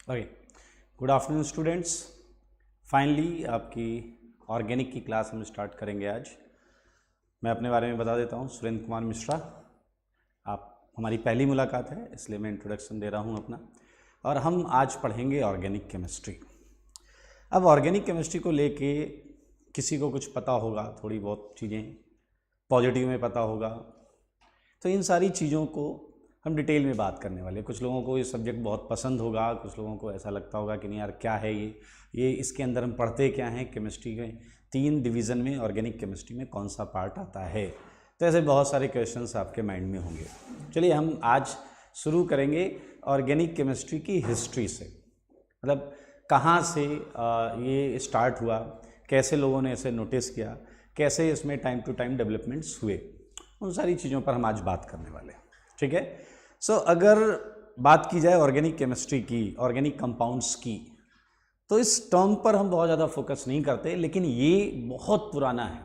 Okay, good afternoon students. Finally आपकी organic की class हम स्टार्ट करेंगे आज। मैं अपने बारे में बता देता हूँ, सुरेंद्र कुमार मिश्रा। आप हमारी पहली मुलाकात है इसलिए मैं इंट्रोडक्शन दे रहा हूँ अपना। और हम आज पढ़ेंगे ऑर्गेनिक केमिस्ट्री। अब ऑर्गेनिक केमिस्ट्री को लेके किसी को कुछ पता होगा, थोड़ी बहुत चीज़ें पॉजिटिव में पता होगा, तो इन सारी चीज़ों को हम डिटेल में बात करने वाले। कुछ लोगों को ये सब्जेक्ट बहुत पसंद होगा, कुछ लोगों को ऐसा लगता होगा कि नहीं यार क्या है ये इसके अंदर हम पढ़ते क्या हैं। केमिस्ट्री के 3 डिवीज़न में ऑर्गेनिक केमिस्ट्री में कौन सा पार्ट आता है, तो ऐसे बहुत सारे क्वेश्चंस आपके माइंड में होंगे। चलिए हम आज शुरू करेंगे ऑर्गेनिक केमिस्ट्री की हिस्ट्री से, मतलब कहाँ से ये स्टार्ट हुआ, कैसे लोगों ने इसे नोटिस किया, कैसे इसमें टाइम टू टाइम डेवलपमेंट्स हुए, उन सारी चीज़ों पर हम आज बात करने वाले हैं। ठीक है। सो अगर बात की जाए ऑर्गेनिक केमिस्ट्री की, ऑर्गेनिक कंपाउंड्स की, तो इस टर्म पर हम बहुत ज़्यादा फोकस नहीं करते, लेकिन ये बहुत पुराना है।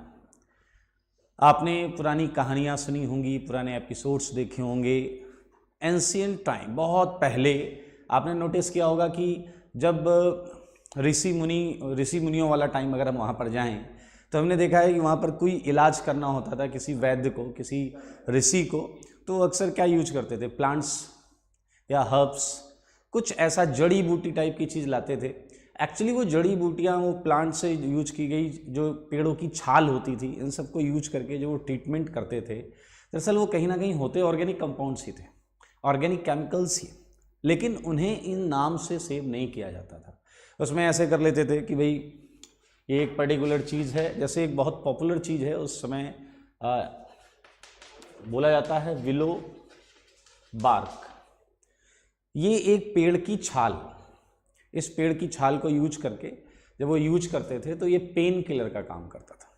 आपने पुरानी कहानियाँ सुनी होंगी, पुराने एपिसोड्स देखे होंगे। एंशिएंट टाइम, बहुत पहले आपने नोटिस किया होगा कि जब ऋषि मुनियों वाला टाइम अगर हम वहाँ पर जाएं तो हमने देखा है कि वहाँ पर कोई इलाज करना होता था किसी वैद्य को, किसी ऋषि को, तो अक्सर क्या यूज करते थे, प्लांट्स या हर्ब्स, कुछ ऐसा जड़ी बूटी टाइप की चीज़ लाते थे। एक्चुअली वो जड़ी बूटियाँ वो प्लांट से यूज की गई जो पेड़ों की छाल होती थी, इन सबको यूज करके जो वो ट्रीटमेंट करते थे, दरअसल वो कहीं ना कहीं होते ऑर्गेनिक कंपाउंड्स ही थे, ऑर्गेनिक केमिकल्स ही, लेकिन उन्हें इन नाम से सेव नहीं किया जाता था। उसमें ऐसे कर लेते थे कि भाई ये एक पर्टिकुलर चीज़ है, जैसे एक बहुत पॉपुलर चीज़ है उस समय बोला जाता है विलो बार्क। ये एक पेड़ की छाल, इस पेड़ की छाल को यूज करके जब वो यूज करते थे तो ये पेन किलर का काम करता था।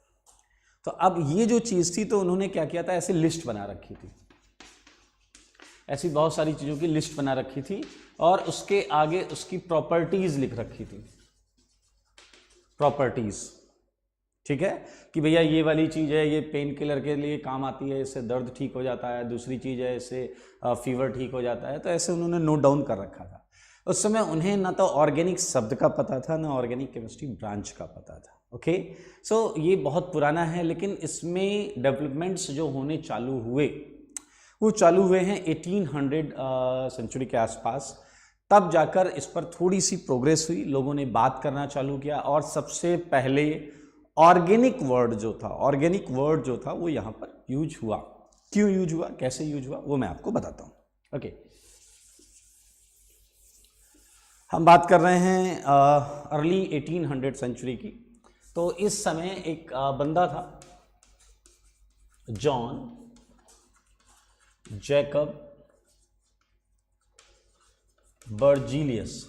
तो अब ये जो चीज़ थी तो उन्होंने क्या किया था, ऐसी लिस्ट बना रखी थी, ऐसी बहुत सारी चीज़ों की लिस्ट बना रखी थी और उसके आगे उसकी प्रॉपर्टीज लिख रखी थी, प्रॉपर्टीज। ठीक है कि भैया ये वाली चीज़ है, ये पेन किलर के लिए काम आती है, इससे दर्द ठीक हो जाता है, दूसरी चीज़ है इससे फीवर ठीक हो जाता है। तो ऐसे उन्होंने नोट डाउन कर रखा था। उस समय उन्हें ना तो ऑर्गेनिक शब्द का पता था, ना ऑर्गेनिक केमिस्ट्री ब्रांच का पता था। ओके, सो ये बहुत पुराना है, लेकिन इसमें डेवलपमेंट्स जो होने चालू हुए वो चालू हुए हैं 1800 सेंचुरी के आसपास। तब जाकर इस पर थोड़ी सी प्रोग्रेस हुई, लोगों ने बात करना चालू किया और सबसे पहले ऑर्गेनिक वर्ड जो था वो यहाँ पर यूज हुआ। क्यों यूज हुआ, कैसे यूज हुआ, वो मैं आपको बताता हूँ। ओके, हम बात कर रहे हैं अर्ली 1800 सेंचुरी की। तो इस समय एक बंदा था, John Jacob Berzelius.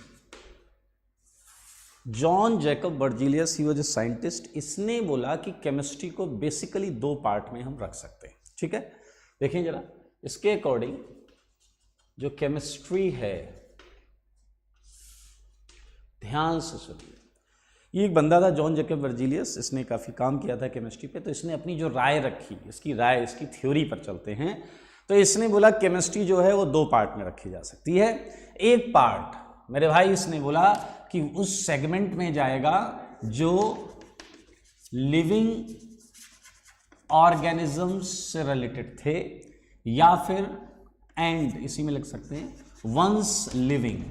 John Jacob Berzelius, he was a scientist. इसने बोला कि केमिस्ट्री को बेसिकली 2 पार्ट में हम रख सकते हैं। ठीक है, देखिए जरा, इसके अकॉर्डिंग जो केमिस्ट्री है, ध्यान से सुनिए। ये एक बंदा था जॉन जैकब बर्जीलियस, इसने काफ़ी काम किया था केमिस्ट्री पे। तो इसने अपनी जो राय रखी, इसकी थ्योरी पर चलते हैं, तो इसने बोला केमिस्ट्री जो है वो 2 पार्ट में रखी जा सकती है। एक पार्ट मेरे भाई इसने बोला कि उस सेगमेंट में जाएगा जो लिविंग ऑर्गेनिजम्स से रिलेटेड थे, या फिर एंड इसी में लिख सकते हैं वंस लिविंग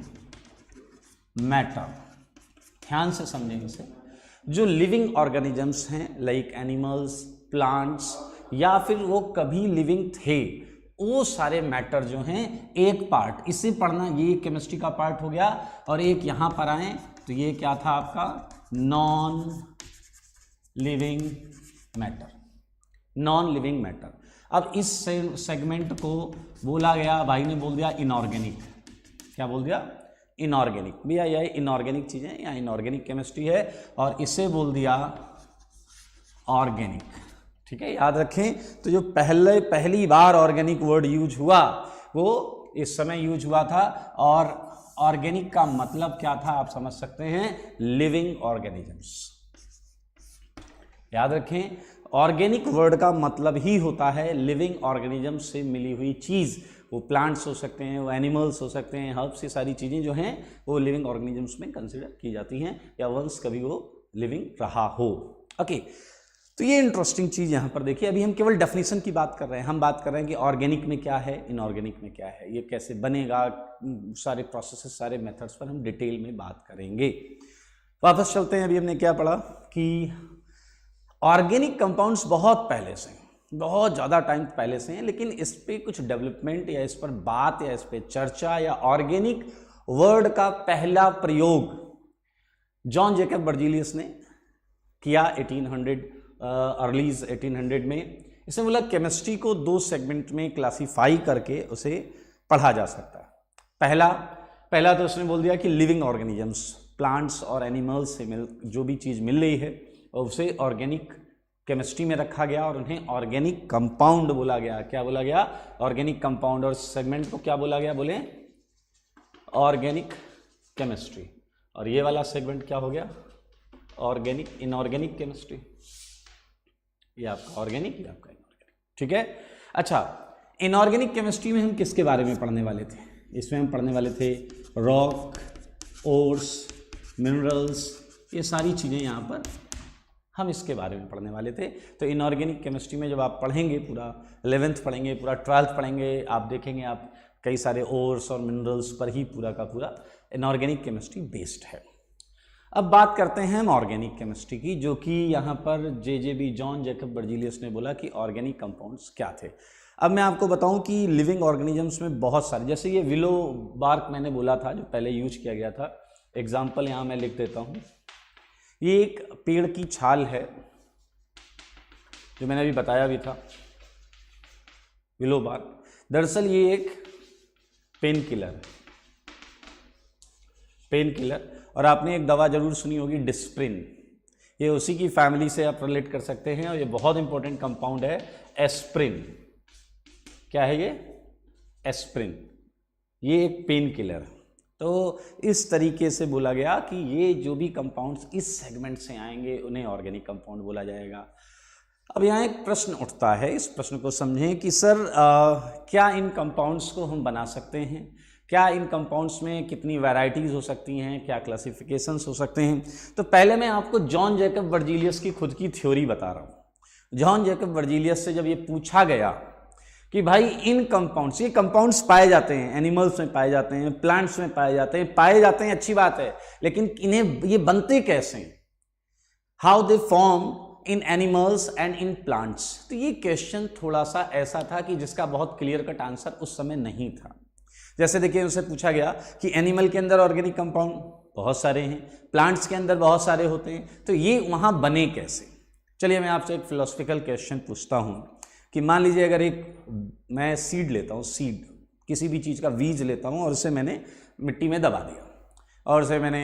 मैटर। ध्यान से समझें इसे, जो लिविंग ऑर्गेनिजम्स हैं लाइक एनिमल्स, प्लांट्स, या फिर वो कभी लिविंग थे, वो सारे मैटर जो हैं एक पार्ट, इसे पढ़ना, ये केमिस्ट्री का पार्ट हो गया। और एक यहां पर आए तो ये क्या था आपका, non living matter, non living matter. अब इस सेगमेंट को बोला गया, भाई ने बोल दिया इनऑर्गेनिक। क्या बोल दिया, इनऑर्गेनिक। भैया ये इनऑर्गेनिक चीजें या इनऑर्गेनिक केमिस्ट्री है, और इसे बोल दिया ऑर्गेनिक। ठीक है, याद रखें। तो जो पहली बार ऑर्गेनिक वर्ड यूज हुआ वो इस समय यूज हुआ था, और ऑर्गेनिक का मतलब क्या था आप समझ सकते हैं, लिविंग ऑर्गेनिजम्स। याद रखें, ऑर्गेनिक वर्ड का मतलब ही होता है लिविंग ऑर्गेनिज्म से मिली हुई चीज़। वो प्लांट्स हो सकते हैं, वो एनिमल्स हो सकते हैं, हर्ब्स, ये सारी चीज़ें जो हैं वो लिविंग ऑर्गेनिजम्स में कंसिडर की जाती हैं, या वंस कभी वो लिविंग रहा हो। ओके, तो ये इंटरेस्टिंग चीज़ यहाँ पर देखिए। अभी हम केवल डेफिनेशन की बात कर रहे हैं, हम बात कर रहे हैं कि ऑर्गेनिक में क्या है, इनऑर्गेनिक में क्या है, ये कैसे बनेगा, सारे प्रोसेसेस, सारे मेथड्स पर हम डिटेल में बात करेंगे। वापस चलते हैं। अभी हमने क्या पढ़ा कि ऑर्गेनिक कंपाउंड्स बहुत पहले से, बहुत ज़्यादा टाइम पहले से हैं, लेकिन इस पर कुछ डेवलपमेंट या इस पर बात या इस पर चर्चा या ऑर्गेनिक वर्ड का पहला प्रयोग जॉन जेकब बर्जीलियस ने किया 1800 अर्ली 1800 में। इसने बोला केमिस्ट्री को 2 सेगमेंट में क्लासीफाई करके उसे पढ़ा जा सकता है। पहला तो उसने बोल दिया कि लिविंग ऑर्गेनिजम्स, प्लांट्स और एनिमल्स से जो भी चीज़ मिल रही है उसे ऑर्गेनिक केमिस्ट्री में रखा गया और उन्हें ऑर्गेनिक कंपाउंड बोला गया। क्या बोला गया? Organic compound. और सेगमेंट को क्या बोला गया? बोले ऑर्गेनिक केमिस्ट्री। और ये वाला सेगमेंट क्या हो गया? Organic inorganic chemistry. ये आपका ऑर्गेनिक, ये आपका इनऑर्गेनिक। ठीक है। अच्छा, इनऑर्गेनिक केमिस्ट्री में हम किसके बारे में पढ़ने वाले थे? इसमें हम पढ़ने वाले थे रॉक, ओर्स, मिनरल्स, ये सारी चीज़ें यहाँ पर हम इसके बारे में पढ़ने वाले थे। तो इनऑर्गेनिक केमिस्ट्री में जब आप पढ़ेंगे, पूरा 11th पढ़ेंगे, पूरा 12th पढ़ेंगे, आप देखेंगे आप कई सारे ओर्स और मिनरल्स पर ही पूरा का पूरा इनऑर्गेनिक केमिस्ट्री बेस्ड है। अब बात करते हैं हम ऑर्गेनिक केमिस्ट्री की, जो कि यहाँ पर जे जॉन जेकब बर्जीलियस ने बोला कि ऑर्गेनिक कंपाउंड्स क्या थे। अब मैं आपको बताऊं कि लिविंग ऑर्गेनिजम्स में बहुत सारे, जैसे ये विलो बार्क मैंने बोला था जो पहले यूज किया गया था, एग्जाम्पल यहाँ मैं लिख देता हूँ। ये एक पेड़ की छाल है जो मैंने अभी बताया भी था, विलो बार्क। दरअसल ये एक पेन किलर है, पेन किलर। और आपने एक दवा जरूर सुनी होगी डिस्प्रिन, ये उसी की फैमिली से आप रिलेट कर सकते हैं। और ये बहुत इंपॉर्टेंट कंपाउंड है एस्प्रिन। क्या है ये? एस्प्रिन। ये एक पेन किलर। तो इस तरीके से बोला गया कि ये जो भी कंपाउंड्स इस सेगमेंट से आएंगे उन्हें ऑर्गेनिक कंपाउंड बोला जाएगा। अब यहाँ एक प्रश्न उठता है, इस प्रश्न को समझें कि सर क्या इन कंपाउंड्स को हम बना सकते हैं? क्या इन कंपाउंड्स में कितनी वैरायटीज़ हो सकती हैं? क्या क्लासिफिकेशंस हो सकते हैं? तो पहले मैं आपको जॉन जेकब बर्जीलियस की खुद की थ्योरी बता रहा हूँ। जॉन जेकब बर्जीलियस से जब ये पूछा गया कि भाई इन कंपाउंड्स, ये कंपाउंड्स पाए जाते हैं, एनिमल्स में पाए जाते हैं, प्लांट्स में पाए जाते हैं, अच्छी बात है, लेकिन इन्हें ये बनते कैसे हैं? How they form in animals and in plants. तो ये क्वेश्चन थोड़ा सा ऐसा था कि जिसका बहुत क्लियर कट आंसर उस समय नहीं था। जैसे देखिए, उनसे पूछा गया कि एनिमल के अंदर ऑर्गेनिक कंपाउंड बहुत सारे हैं, प्लांट्स के अंदर बहुत सारे होते हैं, तो ये वहाँ बने कैसे? चलिए मैं आपसे एक फिलोसफिकल क्वेश्चन पूछता हूँ कि मान लीजिए अगर मैं सीड लेता हूँ, सीड किसी भी चीज़ का बीज लेता हूँ और उसे मैंने मिट्टी में दबा दिया और उसे मैंने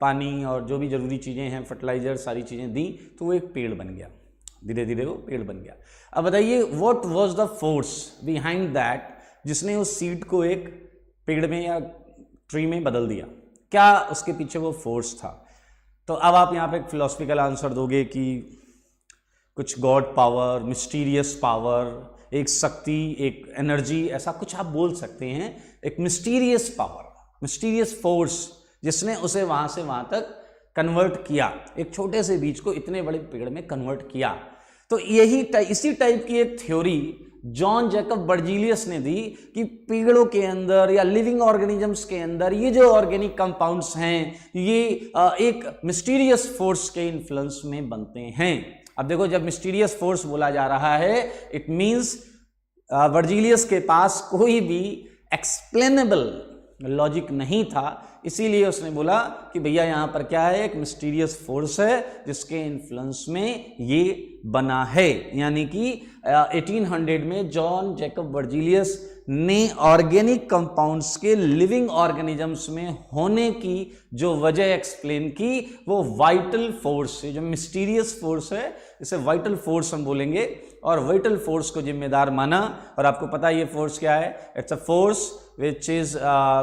पानी और जो भी ज़रूरी चीज़ें हैं, फर्टिलाइजर, सारी चीज़ें दी, तो वो एक पेड़ बन गया। धीरे धीरे वो पेड़ बन गया। अब बताइए what was the force behind that जिसने उस सीड को एक पेड़ में या ट्री में बदल दिया? क्या उसके पीछे वो फोर्स था? तो अब आप यहाँ पे एक फिलोसफिकल आंसर दोगे कि कुछ गॉड पावर, मिस्टीरियस पावर, एक शक्ति, एक एनर्जी, ऐसा कुछ आप बोल सकते हैं। एक मिस्टीरियस पावर, मिस्टीरियस फोर्स जिसने उसे वहाँ से वहाँ तक कन्वर्ट किया, एक छोटे से बीज को इतने बड़े पेड़ में कन्वर्ट किया। तो इसी टाइप की एक थ्योरी जॉन जेकब बर्जीलियस ने दी कि पेड़ों के अंदर या लिविंग ऑर्गेनिजम्स के अंदर ये जो ऑर्गेनिक कंपाउंड्स हैं, ये एक मिस्टीरियस फोर्स के इन्फ्लुएंस में बनते हैं। अब देखो, जब मिस्टीरियस फोर्स बोला जा रहा है, इट मींस बर्जीलियस के पास कोई भी एक्सप्लेनेबल लॉजिक नहीं था, इसीलिए उसने बोला कि भैया यहाँ पर क्या है, एक मिस्टीरियस फोर्स है जिसके इन्फ्लुएंस में ये बना है। यानी कि 1800 में जॉन जेकब बर्जीलियस ने ऑर्गेनिक कंपाउंड्स के लिविंग ऑर्गेनिजम्स में होने की जो वजह एक्सप्लेन की, वो वाइटल फोर्स है, जो मिस्टीरियस फोर्स है, इसे वाइटल फोर्स हम बोलेंगे। और वाइटल फोर्स को जिम्मेदार माना। और आपको पता है ये फोर्स क्या है? It's a force which is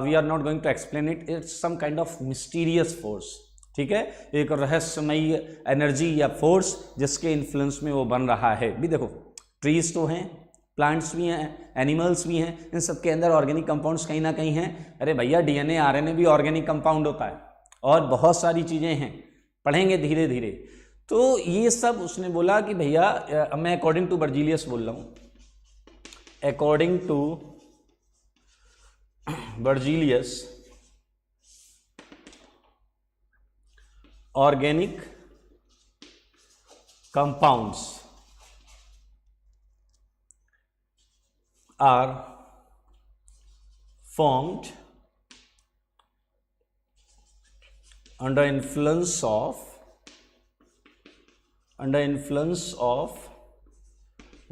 we are not going to explain it, it's some kind of mysterious force, ठीक है, एक रहस्यमयी एनर्जी या फोर्स जिसके इन्फ्लुएंस में वो बन रहा है। भी देखो, ट्रीज तो हैं, प्लांट्स भी हैं, एनिमल्स भी हैं, इन सब के अंदर ऑर्गेनिक कंपाउंड्स कहीं ना कहीं हैं। अरे भैया, डीएनए आरएनए भी ऑर्गेनिक कंपाउंड होता है, और बहुत सारी चीज़ें हैं, पढ़ेंगे धीरे धीरे। तो ये सब उसने बोला कि भैया, मैं अकॉर्डिंग टू बर्जीलियस बोल रहा हूँ, according to Berzelius organic compounds are formed under influence of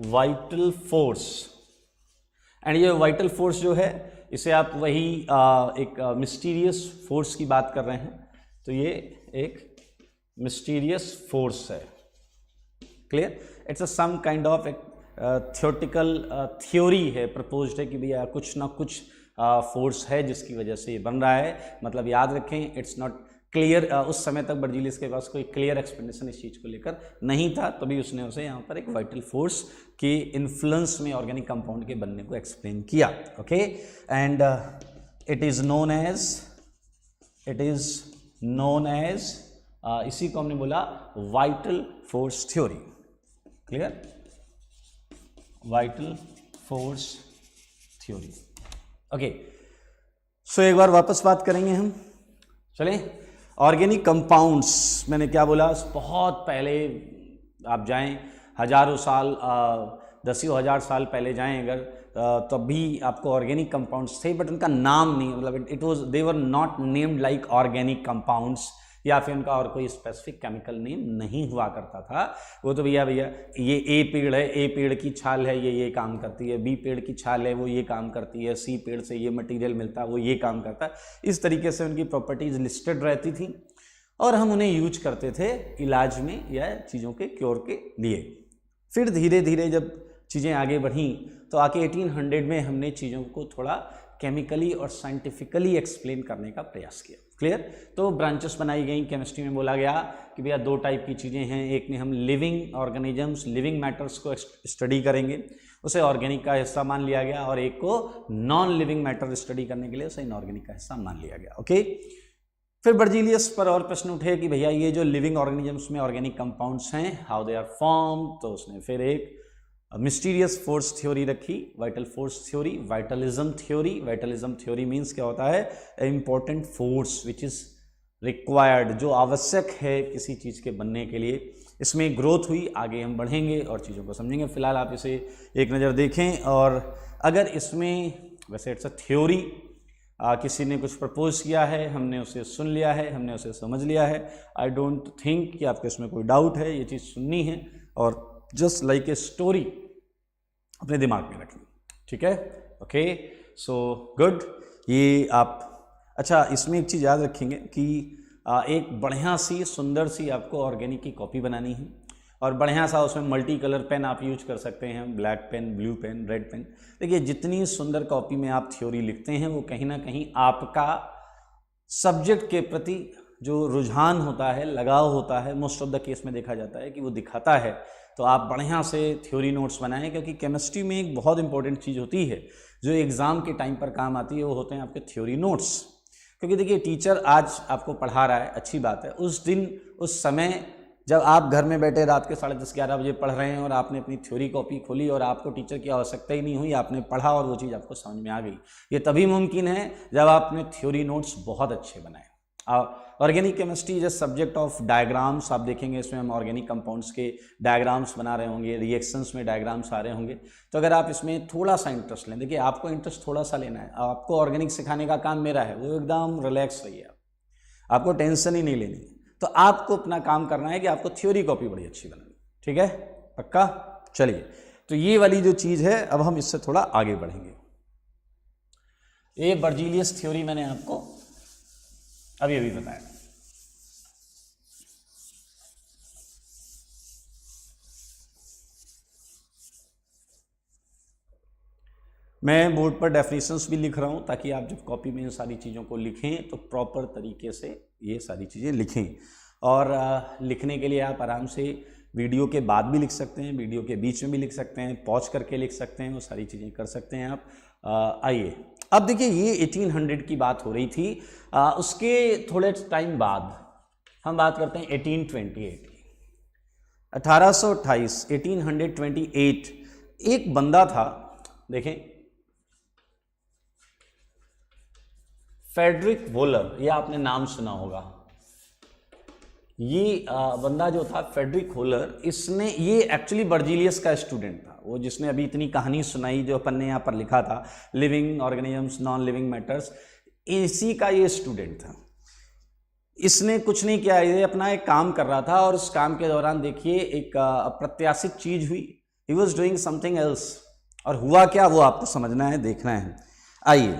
vital force। And ये वाइटल फोर्स जो है, इसे आप वही एक मिस्टीरियस फोर्स की बात कर रहे हैं, तो ये एक मिस्टीरियस फोर्स है। Clear? It's a some kind of एक थियोटिकल थ्योरी है, प्रपोज्ड है कि भैया कुछ ना कुछ फोर्स है जिसकी वजह से ये बन रहा है। मतलब याद रखें, इट्स नॉट क्लियर। उस समय तक बर्जीलियस के पास कोई क्लियर एक्सप्लेनेशन इस चीज़ को लेकर नहीं था, तभी उसने उसे यहाँ पर एक वाइटल फोर्स के इन्फ्लुएंस में ऑर्गेनिक कंपाउंड के बनने को एक्सप्लेन किया। Okay, and it is known as इसी को हमने बोला vital force theory. Clear? Vital force theory. Okay, so एक बार वापस बात करेंगे हम। चलें, ऑर्गेनिक कंपाउंड्स, मैंने क्या बोला, बहुत पहले आप जाएं, हजारों साल, दसियों हजार साल पहले जाएं अगर, तब भी आपको ऑर्गेनिक कंपाउंड्स थे, बट उनका नाम नहीं, मतलब it was, they were not named like organic compounds, या फिर उनका और कोई स्पेसिफिक केमिकल नेम नहीं हुआ करता था। वो तो भैया ये ए पेड़ है, ए पेड़ की छाल है, ये काम करती है, बी पेड़ की छाल है, वो ये काम करती है, सी पेड़ से ये मटेरियल मिलता है, वो ये काम करता है। इस तरीके से उनकी प्रॉपर्टीज लिस्टेड रहती थी, और हम उन्हें यूज करते थे इलाज में या चीज़ों के क्योर के लिए। फिर धीरे धीरे जब चीज़ें आगे बढ़ी, तो आके 1800 में हमने चीज़ों को थोड़ा केमिकली और साइंटिफिकली एक्सप्लेन करने का प्रयास किया। क्लियर? तो ब्रांचेस बनाई गई। केमिस्ट्री में बोला गया कि भैया दो टाइप की चीज़ें हैं, एक में हम लिविंग ऑर्गेनिजम्स, लिविंग मैटर्स को स्टडी करेंगे, उसे ऑर्गेनिक का हिस्सा मान लिया गया, और एक को नॉन लिविंग मैटर स्टडी करने के लिए उसे इनऑर्गेनिक का हिस्सा मान लिया गया। ओके, फिर बर्जीलियस पर और प्रश्न उठे कि भैया ये जो लिविंग ऑर्गेनिजम्स में ऑर्गेनिक कंपाउंड्स हैं, हाउ दे आर फॉर्म, तो उसने फिर एक मिस्टीरियस फोर्स थ्योरी रखी, vital force theory, vitalism theory. Vitalism theory means क्या होता है, important force which is required, जो आवश्यक है किसी चीज़ के बनने के लिए। इसमें ग्रोथ हुई, आगे हम बढ़ेंगे और चीज़ों को समझेंगे। फिलहाल आप इसे एक नज़र देखें, और अगर इसमें, वैसे इट्स अ थ्योरी, किसी ने कुछ प्रपोज किया है, हमने उसे सुन लिया है, हमने उसे समझ लिया है। आई डोंट थिंक कि आपको इसमें कोई डाउट है, ये चीज़ सुननी है और जस्ट लाइक ए स्टोरी अपने दिमाग में रखनी। ठीक है? Okay, so good. ये आप, अच्छा, इसमें एक चीज़ याद रखेंगे कि एक बढ़िया सी सुंदर सी आपको ऑर्गेनिक की कॉपी बनानी है, और बढ़िया सा उसमें मल्टी कलर पेन आप यूज कर सकते हैं, black pen, blue pen, red pen. देखिए, जितनी सुंदर कॉपी में आप थ्योरी लिखते हैं, वो कहीं ना कहीं आपका सब्जेक्ट के प्रति जो रुझान होता है, लगाव होता है, मोस्ट ऑफ द केस में देखा जाता है कि वो दिखाता है। तो आप बढ़िया से थ्योरी नोट्स बनाएं, क्योंकि केमिस्ट्री में एक बहुत इंपॉर्टेंट चीज़ होती है जो एग्ज़ाम के टाइम पर काम आती है, वो होते हैं आपके थ्योरी नोट्स। क्योंकि देखिए, टीचर आज आपको पढ़ा रहा है, अच्छी बात है, उस दिन, उस समय जब आप घर में बैठे रात के 10:30-11 बजे पढ़ रहे हैं, और आपने अपनी थ्योरी कॉपी खोली और आपको टीचर की आवश्यकता ही नहीं हुई, आपने पढ़ा और वो चीज़ आपको समझ में आ गई, ये तभी मुमकिन है जब आपने थ्योरी नोट्स बहुत अच्छे बनाए। Organic chemistry is a subject of diagrams. आप देखेंगे इसमें हम ऑर्गेनिक कंपाउंड्स के डायग्राम्स बना रहे होंगे, रिएक्शंस में डायग्राम्स आ रहे होंगे। तो अगर आप इसमें थोड़ा सा इंटरेस्ट लें, देखिए आपको इंटरेस्ट थोड़ा सा लेना है, आपको ऑर्गेनिक सिखाने का काम मेरा है, वो एकदम रिलैक्स रहिए, आपको टेंशन ही नहीं लेनी। तो आपको अपना काम करना है कि आपको थ्योरी कॉपी बड़ी अच्छी बनानी। ठीक है? पक्का? चलिए, तो ये वाली जो चीज़ है, अब हम इससे थोड़ा आगे बढ़ेंगे। ये बर्जीलियस थ्योरी मैंने आपको अभी बताया। मैं बोर्ड पर डेफिनेशंस भी लिख रहा हूँ ताकि आप जब कॉपी में इन सारी चीज़ों को लिखें तो प्रॉपर तरीके से ये सारी चीज़ें लिखें। और लिखने के लिए आप आराम से वीडियो के बाद भी लिख सकते हैं, वीडियो के बीच में भी लिख सकते हैं, पॉज करके लिख सकते हैं, वो सारी चीज़ें कर सकते हैं आप। आइए अब देखिए, ये 1800 की बात हो रही थी। उसके थोड़े टाइम बाद हम बात करते हैं 1828 की। 1828 1828 एक बंदा था, देखें, फ्रेडरिक वोलर, ये आपने नाम सुना होगा। ये बंदा जो था फ्रेडरिक वोलर, इसने, ये एक्चुअली बर्जीलियस का स्टूडेंट था, वो जिसने अभी इतनी कहानी सुनाई जो अपन ने यहाँ पर लिखा था, living organisms non living matters, इसी का ये स्टूडेंट था। इसने कुछ नहीं किया, ये अपना एक काम कर रहा था और उस काम के दौरान देखिए एक अप्रत्याशित चीज हुई। He was doing something else, और हुआ क्या वो आपको समझना है, देखना है। आइए,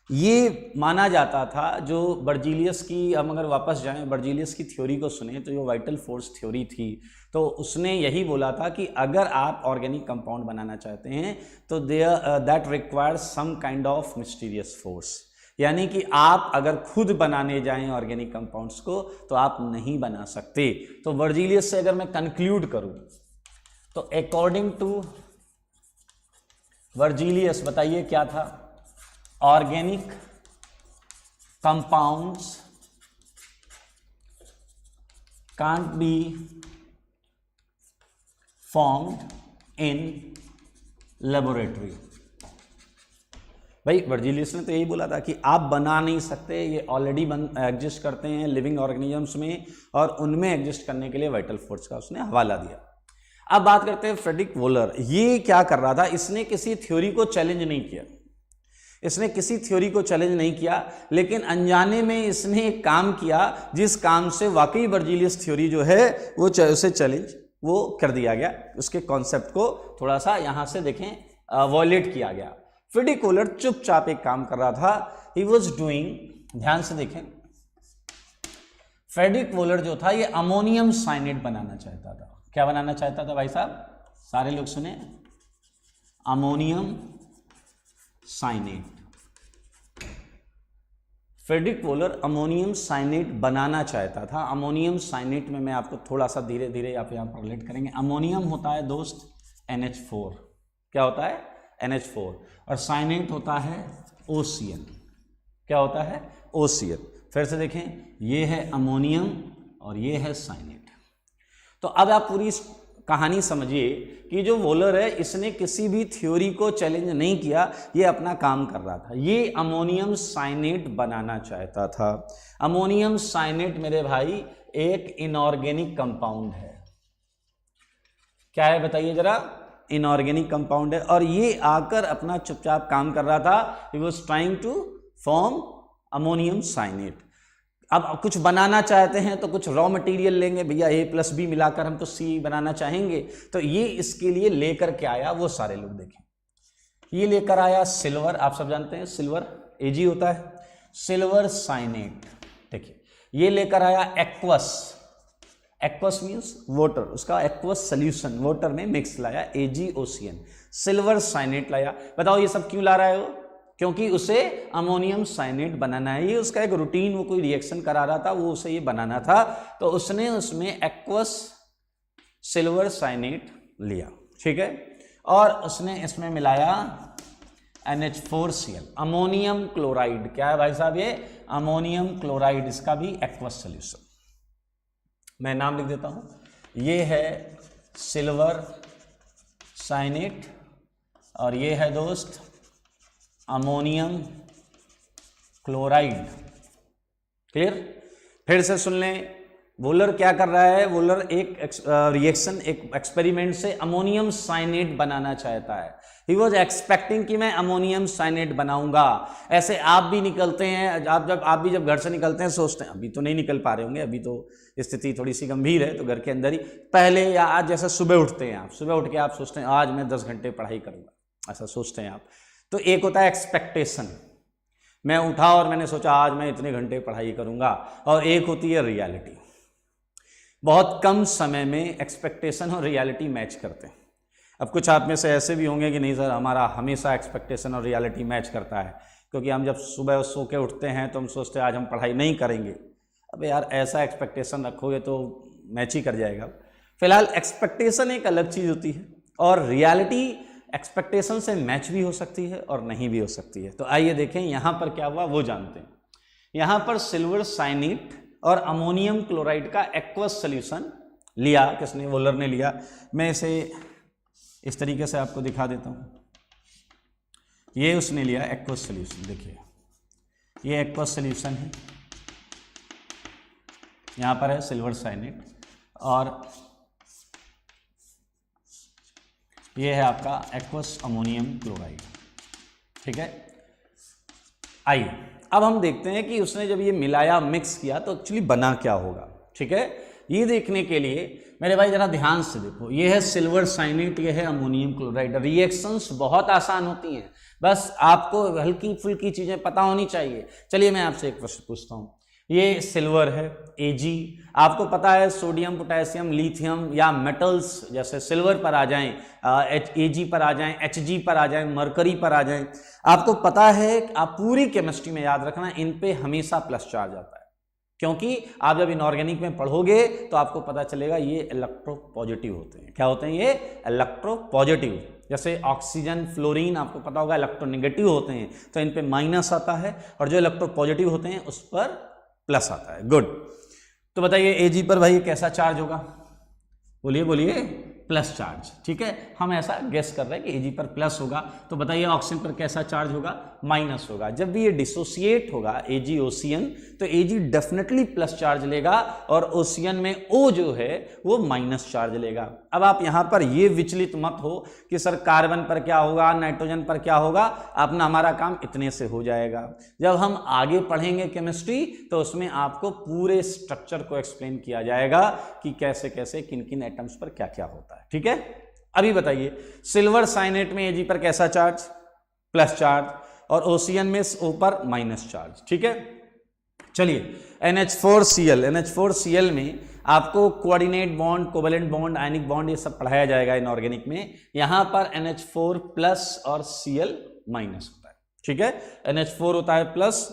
ये माना जाता था जो बर्जीलियस की, हम अगर वापस जाएं बर्जीलियस की थ्योरी को सुने तो जो वाइटल फोर्स थ्योरी थी, तो उसने यही बोला था कि अगर आप ऑर्गेनिक कंपाउंड बनाना चाहते हैं तो that requires some kind of mysterious force, यानी कि आप अगर खुद बनाने जाएं ऑर्गेनिक कंपाउंड्स को तो आप नहीं बना सकते। तो बर्जीलियस से अगर मैं कंक्लूड करूं तो अकॉर्डिंग टू बर्जीलियस, बताइए क्या था, organic compounds can't be formed in laboratory. भाई बर्जीलियस ने तो यही बोला था कि आप बना नहीं सकते, ये ऑलरेडी एग्जिस्ट करते हैं लिविंग ऑर्गेनिजम्स में, और उनमें एग्जिस्ट करने के लिए वाइटल फोर्स का उसने हवाला दिया। अब बात करते हैं फ्रेडरिक वोलर, ये क्या कर रहा था, इसने किसी थ्योरी को चैलेंज नहीं किया, इसने किसी थ्योरी को चैलेंज नहीं किया, लेकिन अनजाने में इसने एक काम किया जिस काम से वाकई बर्जीलियस थ्योरी जो है वो उसे चैलेंज वो कर दिया गया, उसके कॉन्सेप्ट को थोड़ा सा यहां से देखें वॉयलेट किया गया। फ्रेडरिक वोलर चुपचाप एक काम कर रहा था, ही वॉज डूइंग, ध्यान से देखें, फ्रेडरिक वोलर जो था ये अमोनियम साइनेट बनाना चाहता था। क्या बनाना चाहता था भाई साहब, सारे लोग सुने, ammonium cyanate. Friedrich Wohler ammonium cyanate बनाना चाहता था। अमोनियम साइनेट में मैं आपको थोड़ा सा धीरे धीरे आप यहाँ पर रिलेट करेंगे। अमोनियम होता है दोस्त NH4, क्या होता है NH4, और साइनेट होता है OCN, क्या होता है OCN। फिर से देखें, ये है अमोनियम और ये है साइनेट। तो अब आप पूरी कहानी समझिए कि जो वोलर है इसने किसी भी थ्योरी को चैलेंज नहीं किया, ये अपना काम कर रहा था, ये अमोनियम साइनेट बनाना चाहता था। अमोनियम साइनेट मेरे भाई एक इनऑर्गेनिक कंपाउंड है, क्या है बताइए जरा, इनऑर्गेनिक कंपाउंड है, और ये आकर अपना चुपचाप काम कर रहा था। He was trying to form ammonium cyanate. अब कुछ बनाना चाहते हैं तो कुछ रॉ मटेरियल लेंगे, भैया A+B मिलाकर हम तो C बनाना चाहेंगे, तो ये इसके लिए लेकर के आया, वो सारे लोग देखें, ये लेकर आया सिल्वर, आप सब जानते हैं सिल्वर Ag होता है, सिल्वर साइनेट। देखिए ये लेकर आया एक्वस, एक्वस मीन्स वाटर, उसका एक्वस सोल्यूशन वाटर में मिक्स लाया, AgOCN, सिल्वर साइनेट लाया। बताओ ये सब क्यों ला रहा है वो, क्योंकि उसे अमोनियम साइनेट बनाना है, ये उसका एक रूटीन, वो कोई रिएक्शन करा रहा था, वो उसे ये बनाना था, तो उसने उसमें एक्वस सिल्वर साइनेट लिया, ठीक है, और उसने इसमें मिलाया NH4Cl, अमोनियम क्लोराइड। क्या है भाई साहब ये, अमोनियम क्लोराइड, इसका भी एक्वस सोल्यूशन। मैं नाम लिख देता हूं, ये है सिल्वर साइनेट और ये है दोस्त अमोनियम क्लोराइड। क्लियर? फिर से सुन लें, वोलर क्या कर रहा है, वोलर एक रिएक्शन, एक एक्सपेरिमेंट से अमोनियम साइनेट बनाना चाहता है। ही वॉज एक्सपेक्टिंग कि मैं अमोनियम साइनेट बनाऊंगा। ऐसे आप भी निकलते हैं, आप भी जब घर से निकलते हैं सोचते हैं, अभी तो नहीं निकल पा रहे होंगे, अभी तो स्थिति थोड़ी सी गंभीर है, तो घर के अंदर ही पहले, या आज जैसे सुबह उठते हैं आप, सुबह उठ के आप सोचते हैं आज मैं 10 घंटे पढ़ाई करूंगा, ऐसा सोचते हैं आप। तो एक होता है एक्सपेक्टेशन, मैं उठा और मैंने सोचा आज मैं इतने घंटे पढ़ाई करूंगा, और एक होती है रियलिटी। बहुत कम समय में एक्सपेक्टेशन और रियलिटी मैच करते हैं। अब कुछ आप में से ऐसे भी होंगे कि नहीं सर हमारा हमेशा एक्सपेक्टेशन और रियलिटी मैच करता है, क्योंकि हम जब सुबह सो के उठते हैं तो हम सोचते हैं आज हम पढ़ाई नहीं करेंगे। अब यार ऐसा एक्सपेक्टेशन रखोगे तो मैच ही कर जाएगा। फिलहाल एक्सपेक्टेशन एक अलग चीज़ होती है और रियलिटी एक्सपेक्टेशन से मैच भी हो सकती है और नहीं भी हो सकती है। तो आइए देखें यहाँ पर क्या हुआ वो जानते हैं। यहाँ पर सिल्वर साइनेट और अमोनियम क्लोराइड का एक्वस सोल्यूशन लिया, किसने, वोलर ने लिया। मैं इसे इस तरीके से आपको दिखा देता हूँ। ये उसने लिया एक्वस सोल्यूशन, देखिए ये एक्वस सोल्यूशन है, यहाँ पर है सिल्वर साइनेट और ये है आपका एक्वस अमोनियम क्लोराइड। ठीक है, आइए अब हम देखते हैं कि उसने जब ये मिलाया, मिक्स किया तो एक्चुअली बना क्या होगा। ठीक है, ये देखने के लिए मेरे भाई जरा ध्यान से देखो, ये है सिल्वर साइनेट, ये है अमोनियम क्लोराइड। रिएक्शंस बहुत आसान होती हैं, बस आपको हल्की फुल्की चीजें पता होनी चाहिए। चलिए मैं आपसे एक प्रश्न पूछता हूँ। ये सिल्वर है Ag, आपको पता है सोडियम, पोटेशियम, लिथियम या मेटल्स जैसे सिल्वर पर आ जाएं, Ag पर आ जाएं, Hg पर आ जाएं, मरकरी पर आ जाएं, आपको पता है कि आप पूरी केमिस्ट्री में याद रखना इन पे हमेशा प्लस चार्ज आता है, क्योंकि आप जब इनऑर्गेनिक में पढ़ोगे तो आपको पता चलेगा ये इलेक्ट्रोपॉजिटिव होते हैं। क्या होते हैं ये? इलेक्ट्रोपॉजिटिव। जैसे ऑक्सीजन, फ्लोरीन आपको पता होगा इलेक्ट्रोनेगेटिव होते हैं, तो इन पे माइनस आता है, और जो इलेक्ट्रोपॉजिटिव होते हैं उस पर प्लस आता है। गुड, तो बताइए Ag पर भाई कैसा चार्ज होगा? बोलिए बोलिए, प्लस चार्ज। ठीक है, हम ऐसा गेस कर रहे हैं कि Ag पर प्लस होगा, तो बताइए ऑक्सीजन पर कैसा चार्ज होगा? माइनस होगा। जब भी ये डिसोसिएट होगा Ag ओसियन, तो Ag डेफिनेटली प्लस चार्ज लेगा और ओसियन में O जो है वो माइनस चार्ज लेगा। अब आप यहाँ पर ये विचलित मत हो कि सर कार्बन पर क्या होगा, नाइट्रोजन पर क्या होगा, अपना हमारा काम इतने से हो जाएगा। जब हम आगे पढ़ेंगे केमिस्ट्री तो उसमें आपको पूरे स्ट्रक्चर को एक्सप्लेन किया जाएगा कि कैसे कैसे किन किन एटम्स पर क्या क्या होता है। ठीक है, अभी बताइए सिल्वर साइनेट में Ag पर कैसा चार्ज? प्लस चार्ज, और ओसियन में O पर माइनस चार्ज। ठीक है, चलिए NH4Cl में आपको coordinate bond, covalent bond, ionic bond ये सब पढ़ाया जाएगा इनऑर्गेनिक में। यहां पर NH4 प्लस और Cl माइनस होता है। ठीक है, NH4 होता है प्लस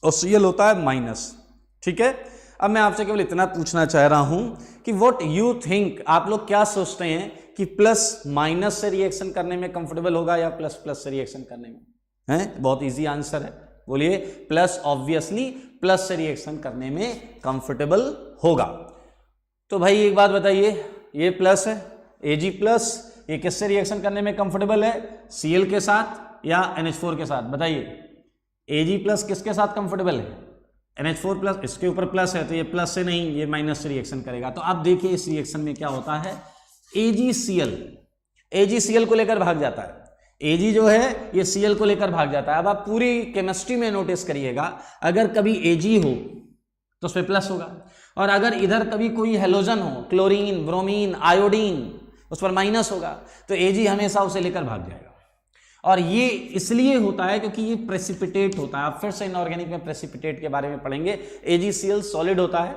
और Cl होता है माइनस। ठीक है, अब मैं आपसे केवल इतना पूछना चाह रहा हूं कि व्हाट यू थिंक, आप लोग क्या सोचते हैं कि प्लस माइनस से रिएक्शन करने में कंफर्टेबल होगा या प्लस प्लस से रिएक्शन करने में? है, बहुत इजी आंसर है, बोलिए प्लस। ऑब्वियसली प्लस से रिएक्शन करने में कंफर्टेबल होगा। तो भाई एक बात बताइए, ये प्लस है Ag प्लस, ये किससे रिएक्शन करने में कंफर्टेबल है? Cl के साथ या NH4 के साथ? बताइए Ag प्लस किसके साथ कंफर्टेबल है? NH4 प्लस, इसके ऊपर प्लस है तो ये प्लस से नहीं, ये माइनस से रिएक्शन करेगा। तो अब देखिए इस रिएक्शन में क्या होता है, AgCl को लेकर भाग जाता है। Ag जो है ये Cl को लेकर भाग जाता है। अब आप पूरी केमिस्ट्री में नोटिस करिएगा, अगर कभी Ag हो तो उस पर प्लस होगा, और अगर इधर कभी कोई हेलोजन हो, क्लोरीन, ब्रोमीन, आयोडीन, उस पर माइनस होगा, तो Ag हमेशा उसे लेकर भाग जाएगा। और ये इसलिए होता है क्योंकि ये प्रेसिपिटेट होता है। आप फिर से इनऑर्गेनिक में प्रेसिपिटेट के बारे में पढ़ेंगे। AgCl सॉलिड होता है,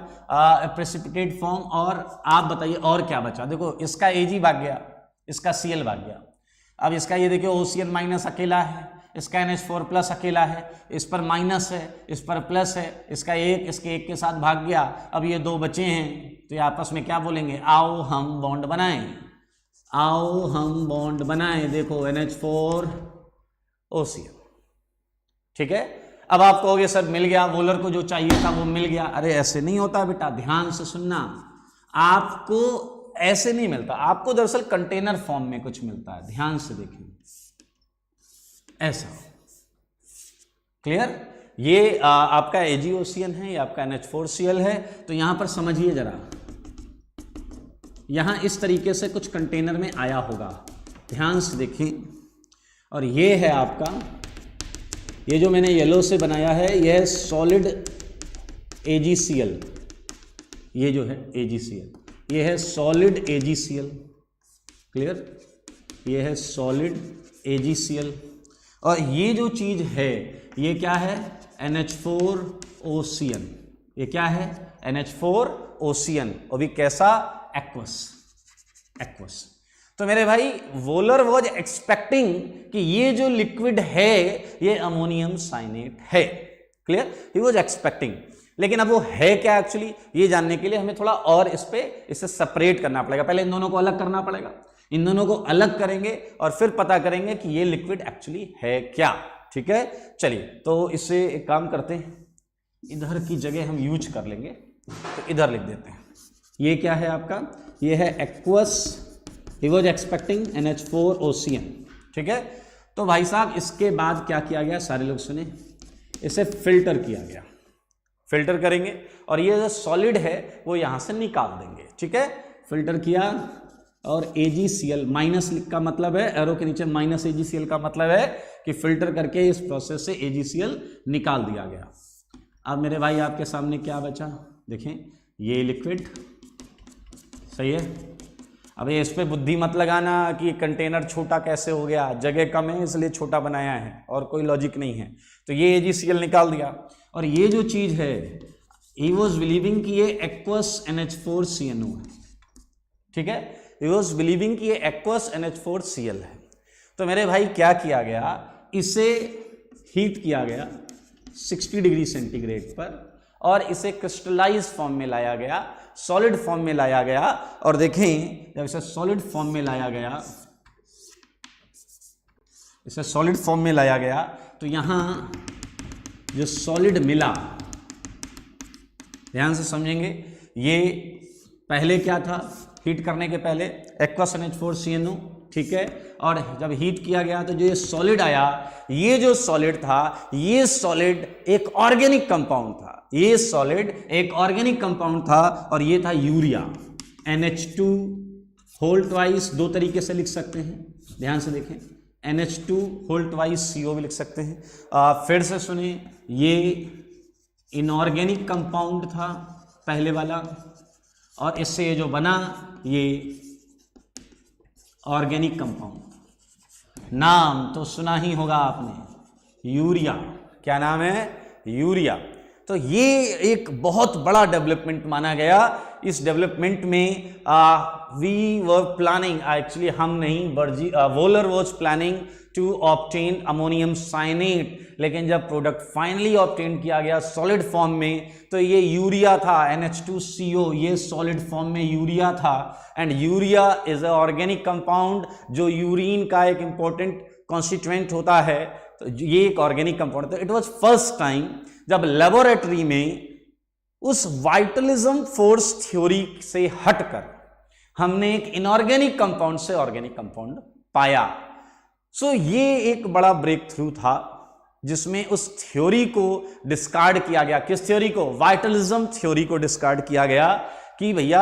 प्रेसिपिटेट फॉर्म। और आप बताइए और क्या बचा? देखो इसका Ag भाग गया, इसका Cl भाग गया। अब इसका ये देखिए ओसियन माइनस अकेला है, इसका NH4 प्लस अकेला है, इस पर माइनस है, इस पर प्लस है, इसका एक इसके एक के साथ भाग गया। अब ये दो बचे हैं, तो ये आपस में क्या बोलेंगे? आओ हम बॉन्ड बनाएं, आओ हम बॉन्ड बनाएं। देखो NH4 OCl। ठीक है, अब आप कहोगे सर मिल गया, वोलर को जो चाहिए था वो मिल गया। अरे ऐसे नहीं होता बेटा, ध्यान से सुनना। आपको ऐसे नहीं मिलता, आपको दरअसल कंटेनर फॉर्म में कुछ मिलता है। ध्यान से देखिए, ऐसा। क्लियर? ये आपका AgOCl है, ये आपका NH4Cl है। तो यहां पर समझिए जरा, यहां इस तरीके से कुछ कंटेनर में आया होगा, ध्यान से देखिए। और ये है आपका, ये जो मैंने येलो से बनाया है, ये है सॉलिड AgCl। ये जो है AgCl, ये है सॉलिड AgCl। क्लियर? ये है सॉलिड AgCl। और ये जो चीज है ये क्या है? NH4OCl। ये क्या है? NH4OCl। और भी कैसा? एक्वस। एक्वस। तो मेरे भाई वोलर वॉज एक्सपेक्टिंग कि ये जो लिक्विड है ये अमोनियम साइनेट है। Clear, he was expecting. लेकिन अब वो है क्या एक्चुअली, ये जानने के लिए हमें थोड़ा और इसे सेपरेट करना पड़ेगा। पहले इन दोनों को अलग करना पड़ेगा, इन दोनों को अलग करेंगे और फिर पता करेंगे कि ये लिक्विड एक्चुअली है क्या। ठीक है, चलिए तो इससे एक काम करते हैं, इधर की जगह हम यूज कर लेंगे, तो इधर लिख देते हैं। ये क्या है आपका, ये है aqueous, he was expecting NH4OCN। ठीक है, तो भाई साहब इसके बाद क्या किया गया, सारे लोग सुने, इसे फिल्टर किया गया। फिल्टर करेंगे और ये जो सॉलिड है वो यहां से निकाल देंगे। ठीक है, फिल्टर किया और AgCl माइनस का मतलब है, एरो के नीचे माइनस AgCl का मतलब है कि फिल्टर करके इस प्रोसेस से AgCl निकाल दिया गया। अब मेरे भाई आपके सामने क्या बचा, देखें ये लिक्विड, सही है। अब इस पे बुद्धि मत लगाना कि कंटेनर छोटा कैसे हो गया, जगह कम है इसलिए छोटा बनाया है, और कोई लॉजिक नहीं है। तो ये AgCl निकाल दिया, और ये जो चीज है ही वॉज बिलीविंग कि ये एक्वस NH4CnO है। ठीक है, ही वॉज बिलीविंग कि ये एक्वस NH4Cl है। तो मेरे भाई क्या किया गया, इसे हीट किया गया 60 डिग्री सेंटीग्रेड पर और इसे क्रिस्टलाइज फॉर्म में लाया गया, सॉलिड फॉर्म में लाया गया। और देखें जब इसे सॉलिड फॉर्म में लाया गया, इसे सॉलिड फॉर्म में लाया गया तो यहां जो सॉलिड मिला, ध्यान से समझेंगे, ये पहले क्या था, हीट करने के पहले एक्वस NH4CnO। ठीक है, और जब हीट किया गया तो जो ये सॉलिड आया, ये जो सॉलिड था, ये सॉलिड एक ऑर्गेनिक कंपाउंड था, ये सॉलिड एक ऑर्गेनिक कंपाउंड था और ये था यूरिया। NH2 होल ट्वाइस दो तरीके से लिख सकते हैं, ध्यान से देखें, NH2 होल ट्वाइस CO भी लिख सकते हैं। फिर से सुने, ये इनऑर्गेनिक कंपाउंड था पहले वाला, और इससे ये जो बना ये ऑर्गेनिक कंपाउंड। नाम तो सुना ही होगा आपने, यूरिया। क्या नाम है, यूरिया। तो ये एक बहुत बड़ा डेवलपमेंट माना गया। इस डेवलपमेंट में वी वर प्लानिंग, एक्चुअली हम नहीं, Wohler was planning to obtain ammonium cyanate, लेकिन जब प्रोडक्ट फाइनली ऑब्टेन किया गया सॉलिड फॉर्म में तो ये यूरिया था, NH2CO, ये सॉलिड फॉर्म में यूरिया था। And urea is a organic compound जो यूरिन का एक इंपॉर्टेंट कॉन्स्टिट्यूएंट होता है, तो ये एक ऑर्गेनिक कंपाउंड था। इट वॉज फर्स्ट टाइम जब लेबोरेटरी में उस वाइटलिज्म फोर्स थ्योरी से हटकर हमने एक इनऑर्गेनिक कंपाउंड से ऑर्गेनिक कंपाउंड पाया। सो ये एक बड़ा ब्रेक थ्रू था जिसमें उस थ्योरी को डिस्कार्ड किया गया। किस थ्योरी को, वाइटलिज्म थ्योरी को डिस्कार्ड किया गया कि भैया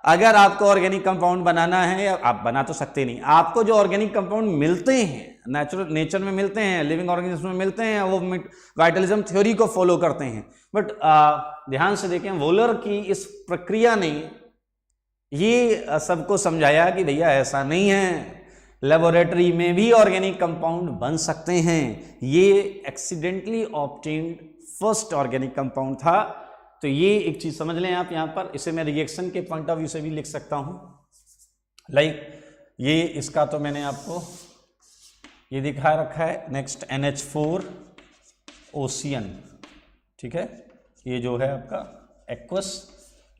अगर आपको ऑर्गेनिक कंपाउंड बनाना है, आप बना तो सकते नहीं, आपको जो ऑर्गेनिक कंपाउंड मिलते हैं नेचर में मिलते हैं, लिविंग ऑर्गेनिज्म में मिलते हैं, वो वाइटलिज्म थ्योरी को फॉलो करते हैं। बट ध्यान से देखें, वोलर की इस प्रक्रिया ने ये सबको समझाया कि भैया ऐसा नहीं है, लेबोरेटरी में भी ऑर्गेनिक कंपाउंड बन सकते हैं। ये accidentally obtained first organic compound था। तो ये एक चीज समझ लें आप यहाँ पर, इसे मैं रिएक्शन के पॉइंट ऑफ व्यू से भी लिख सकता हूं। ये इसका तो मैंने आपको ये दिखा रखा है। नेक्स्ट NH4OCN, ठीक है, ये जो है आपका एक्वस,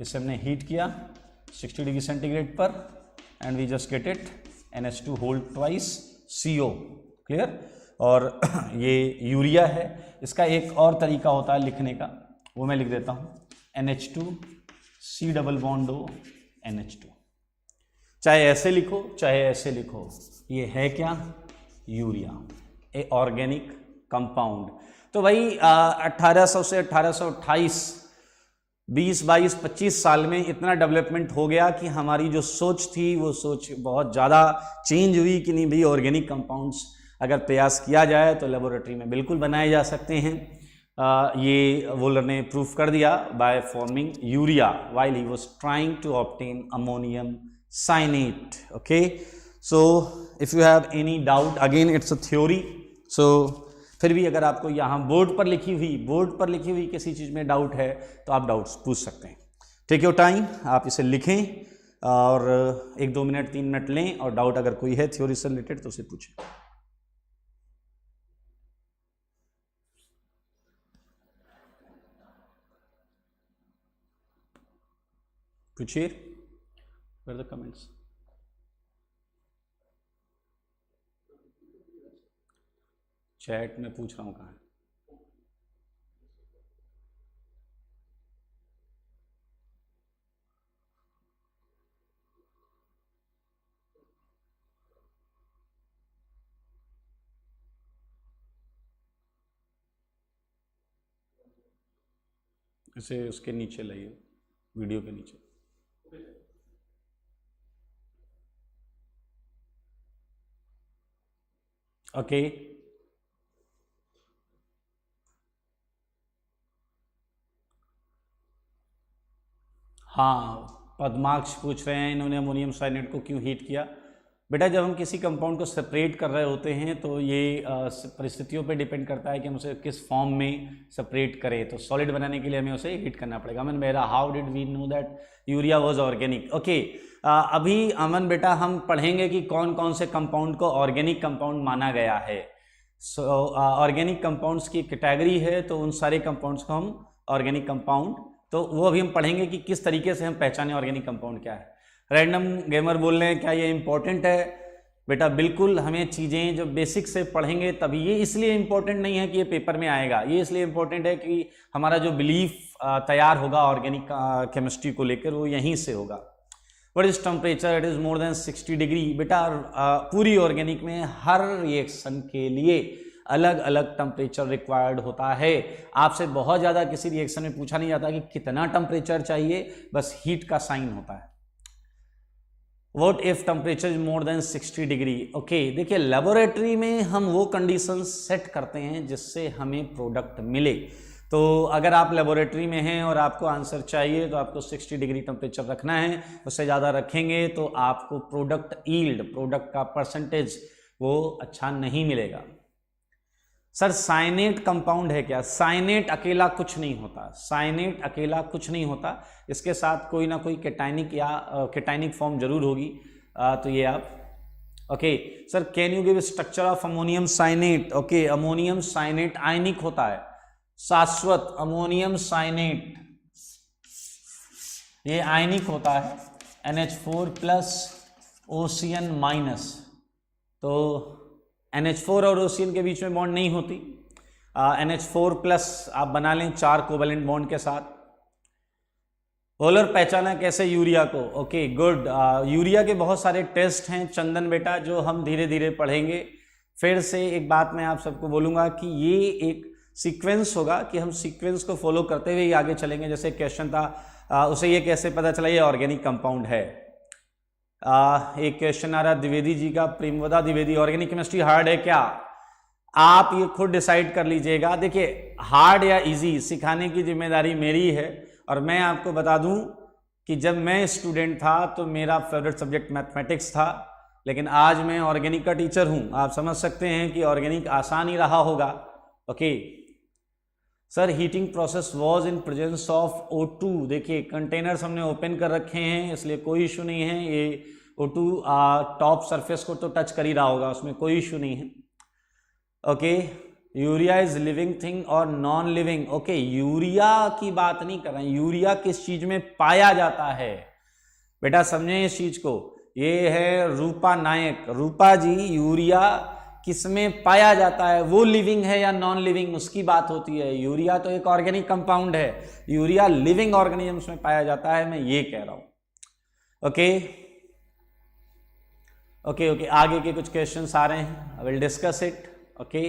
इसे हमने हीट किया 60 डिग्री सेंटीग्रेड पर and we just get it NH2 whole twice CO। Clear. और ये यूरिया है। इसका एक और तरीका होता है लिखने का, वो मैं लिख देता हूं, NH2C double bond O NH2। चाहे ऐसे लिखो चाहे ऐसे लिखो, ये है क्या, यूरिया, ए ऑर्गेनिक कंपाउंड। तो भाई 1800 से 1828, 20, 22, 25 साल में इतना डेवलपमेंट हो गया कि हमारी जो सोच थी वो सोच बहुत ज़्यादा चेंज हुई कि नहीं भाई ऑर्गेनिक कंपाउंड्स अगर प्रयास किया जाए तो लेबोरेटरी में बिल्कुल बनाए जा सकते हैं। ये वोलर ने प्रूफ कर दिया by forming urea while he was trying to obtain ammonium cyanate. Okay, so if you have any doubt, again it's a theory, so फिर भी अगर आपको यहाँ बोर्ड पर लिखी हुई किसी चीज़ में डाउट है तो आप डाउट्स पूछ सकते हैं। टेक योर टाइम, आप इसे लिखें और 1-2 मिनट 3 मिनट लें और डाउट अगर कोई है थ्योरी से रिलेटेड तो उसे पूछें। पूछिए द कमेंट्स। चैट में पूछ रहा हूँ कहाँ है। इसे उसके नीचे लाइए, वीडियो के नीचे। ओके हाँ, पद्माक्ष पूछ रहे हैं इन्होंने अमोनियम साइनेट को क्यों हीट किया। बेटा जब हम किसी कंपाउंड को सेपरेट कर रहे होते हैं तो ये परिस्थितियों पे डिपेंड करता है कि हम उसे किस फॉर्म में सेपरेट करें। तो सॉलिड बनाने के लिए हमें उसे हीट करना पड़ेगा। अमन मेरा how did we know that urea was organic. Okay अभी अमन बेटा हम पढ़ेंगे कि कौन कौन से कंपाउंड को ऑर्गेनिक कंपाउंड माना गया है। ऑर्गेनिक कंपाउंड्स की कैटेगरी है तो उन सारे कंपाउंड्स को हम ऑर्गेनिक कंपाउंड, तो वो अभी हम पढ़ेंगे कि किस तरीके से हम पहचाने ऑर्गेनिक कंपाउंड क्या है। रैंडम गेमर बोल रहे हैं क्या ये इंपॉर्टेंट है। बेटा बिल्कुल हमें चीज़ें जो बेसिक से पढ़ेंगे तभी। ये इसलिए इंपॉर्टेंट नहीं है कि ये पेपर में आएगा, ये इसलिए इंपॉर्टेंट है कि हमारा जो बिलीफ तैयार होगा ऑर्गेनिक केमिस्ट्री को लेकर वो यहीं से होगा। What is temperature, it is more than 60 degree. बेटा पूरी ऑर्गेनिक में हर रिएक्शन के लिए अलग अलग टेम्परेचर रिक्वायर्ड होता है। आपसे बहुत ज़्यादा किसी रिएक्शन में पूछा नहीं जाता कि कितना टेम्परेचर चाहिए, बस हीट का साइन होता है। What if temperature is more than 60 degree. Okay देखिए लेबोरेटरी में हम वो कंडीशन सेट करते हैं जिससे हमें प्रोडक्ट मिले। तो अगर आप लेबोरेटरी में हैं और आपको आंसर चाहिए तो आपको 60 डिग्री टेम्परेचर रखना है। उससे ज़्यादा रखेंगे तो आपको प्रोडक्ट ईल्ड, प्रोडक्ट का परसेंटेज वो अच्छा नहीं मिलेगा। सर साइनेट कंपाउंड है क्या? साइनेट अकेला कुछ नहीं होता, साइनेट अकेला कुछ नहीं होता, इसके साथ कोई ना कोई कैटाइनिक या कैटाइनिक फॉर्म जरूर होगी। तो ये आप okay sir can you give structure of ammonium cyanate. Okay ammonium cyanate ionic होता है, शाश्वत अमोनियम साइनेट ये आयनिक होता है, NH4+ OCN-। तो NH4 और OCN के बीच में बॉन्ड नहीं होती। NH4+ आप बना लें 4 कोवेलेंट बॉन्ड के साथ। पोलर पहचाना कैसे यूरिया को? Okay good. यूरिया के बहुत सारे टेस्ट हैं चंदन बेटा जो हम धीरे धीरे पढ़ेंगे। फिर से एक बात मैं आप सबको बोलूँगा कि ये एक सीक्वेंस होगा कि हम सीक्वेंस को फॉलो करते हुए ही आगे चलेंगे। जैसे क्वेश्चन था उसे ये कैसे पता चला ये ऑर्गेनिक कंपाउंड है। एक क्वेश्चन आ रहा द्विवेदी जी का, प्रेमवदा द्विवेदी, ऑर्गेनिक केमिस्ट्री हार्ड है क्या? आप ये खुद डिसाइड कर लीजिएगा। देखिए हार्ड या इजी सिखाने की जिम्मेदारी मेरी है। और मैं आपको बता दूं कि जब मैं स्टूडेंट था तो मेरा फेवरेट सब्जेक्ट मैथमेटिक्स था, लेकिन आज मैं ऑर्गेनिक का टीचर हूं। आप समझ सकते हैं कि ऑर्गेनिक आसान ही रहा होगा। Okay sir heating process was in presence of O2। देखिए कंटेनर्स हमने ओपन कर रखे हैं इसलिए कोई इशू नहीं है। ये O2 टॉप सरफेस को तो टच कर ही रहा होगा, उसमें कोई इशू नहीं है। Okay urea is living thing और नॉन लिविंग। ओके यूरिया की बात नहीं कर रहे हैं, यूरिया किस चीज में पाया जाता है बेटा समझें इस चीज को। ये है रूपा नायक। रूपा जी यूरिया किसमें पाया जाता है, वो लिविंग है या नॉन लिविंग उसकी बात होती है। यूरिया तो एक ऑर्गेनिक कंपाउंड है, यूरिया लिविंग ऑर्गेनिजम्स में पाया जाता है, मैं ये कह रहा हूं। ओके ओके ओके आगे के कुछ क्वेश्चंस आ रहे हैं, I will discuss it. Okay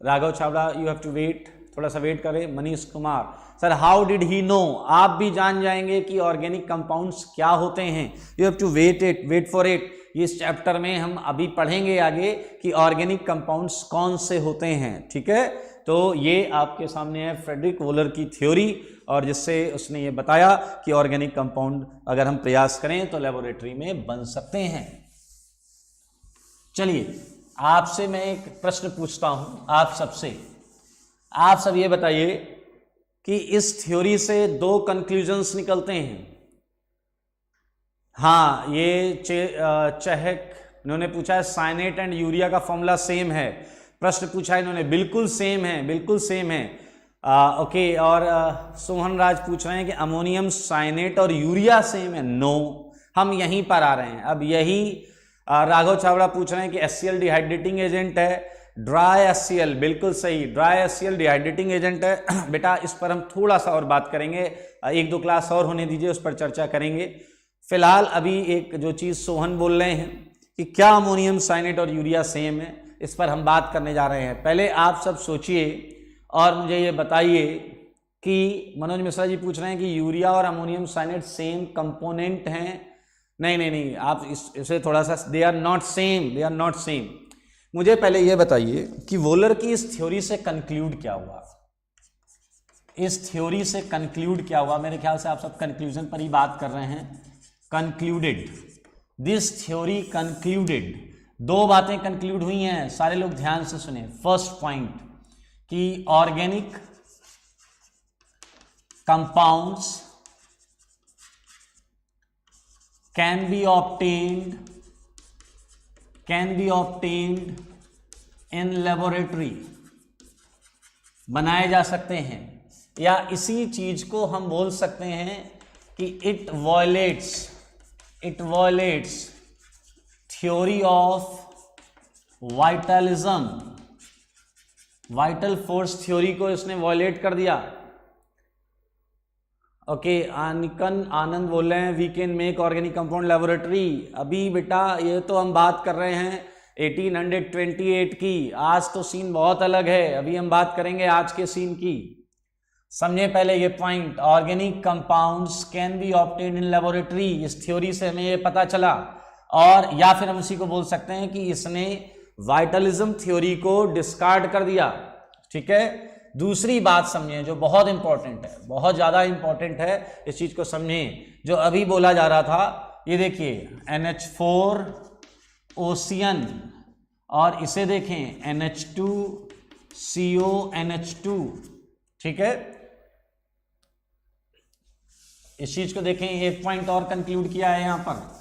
Raghav Chhabra you have to wait, थोड़ा सा वेट करें। Manish Kumar sir how did he know, आप भी जान जाएंगे कि ऑर्गेनिक कंपाउंड्स क्या होते हैं। You have to wait for it. इस चैप्टर में हम अभी पढ़ेंगे आगे कि ऑर्गेनिक कंपाउंड्स कौन से होते हैं। ठीक है तो ये आपके सामने है फ्रेडरिक वोलर की थ्योरी, और जिससे उसने ये बताया कि ऑर्गेनिक कंपाउंड अगर हम प्रयास करें तो लेबोरेटरी में बन सकते हैं। चलिए आपसे मैं एक प्रश्न पूछता हूं आप सबसे, आप सब ये बताइए कि इस थ्योरी से 2 कंक्लूजन्स निकलते हैं। हाँ, ये चहक इन्होंने पूछा है साइनेट एंड यूरिया का फॉर्मूला सेम है, प्रश्न पूछा है इन्होंने, बिल्कुल सेम है, बिल्कुल सेम है। ओके, और सोहन राज पूछ रहे हैं कि अमोनियम साइनेट और यूरिया सेम है। नो, हम यहीं पर आ रहे हैं। अब यही राघव चावड़ा पूछ रहे हैं कि HCl डिहाइड्रेटिंग एजेंट है, ड्राई HCl, बिल्कुल सही, ड्राई HCl डिहाइड्रेटिंग एजेंट है। बेटा इस पर हम थोड़ा सा और बात करेंगे, एक दो क्लास और होने दीजिए, उस पर चर्चा करेंगे। फिलहाल अभी एक जो चीज़ सोहन बोल रहे हैं कि क्या अमोनियम साइनेट और यूरिया सेम है, इस पर हम बात करने जा रहे हैं। पहले आप सब सोचिए और मुझे ये बताइए कि मनोज मिश्रा जी पूछ रहे हैं कि यूरिया और अमोनियम साइनेट सेम कंपोनेंट हैं। नहीं नहीं नहीं, आप इसे थोड़ा सा, they are not same, they are not same. मुझे पहले ये बताइए कि वोलर की इस थ्योरी से कंक्लूड क्या हुआ, इस थ्योरी से कंक्लूड क्या हुआ। मेरे ख्याल से आप सब कंक्लूजन पर ही बात कर रहे हैं। कंक्लूडेड, दिस थ्योरी कंक्लूडेड, दो बातें कंक्लूड हुई हैं, सारे लोग ध्यान से सुने। फर्स्ट पॉइंट कि organic compounds can be obtained in laboratory, बनाए जा सकते हैं, या इसी चीज को हम बोल सकते हैं कि it violates theory of vitalism, vital force theory को इसने वायलेट कर दिया। ओके, आनिकन आनंद बोल रहे हैं we can make organic compound laboratory. अभी बेटा ये तो हम बात कर रहे हैं 1828 की, आज तो सीन बहुत अलग है, अभी हम बात करेंगे आज के सीन की। समझे पहले ये point, organic compounds can be obtained in laboratory, इस थ्योरी से हमें ये पता चला। और या फिर हम उसी को बोल सकते हैं कि इसने वाइटलिज्म थ्योरी को डिस्कार्ड कर दिया। ठीक है, दूसरी बात समझें जो बहुत इंपॉर्टेंट है, बहुत ज़्यादा इंपॉर्टेंट है, इस चीज़ को समझें जो अभी बोला जा रहा था। ये देखिए NH4 ओशियन, और इसे देखें NH2CO NH2। ठीक है, इस चीज को देखें, एक पॉइंट और कंक्लूड किया है यहां पर।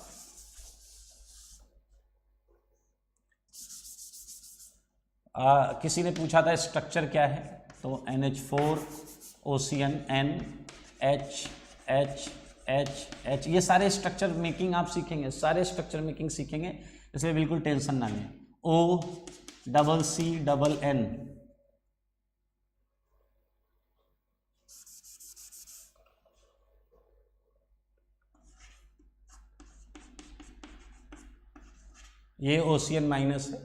किसी ने पूछा था स्ट्रक्चर क्या है, तो NH4 OCN NH, ये सारे स्ट्रक्चर मेकिंग आप सीखेंगे, सारे स्ट्रक्चर मेकिंग सीखेंगे, इसलिए बिल्कुल टेंशन ना लें। OCCN, ये OCN माइनस है।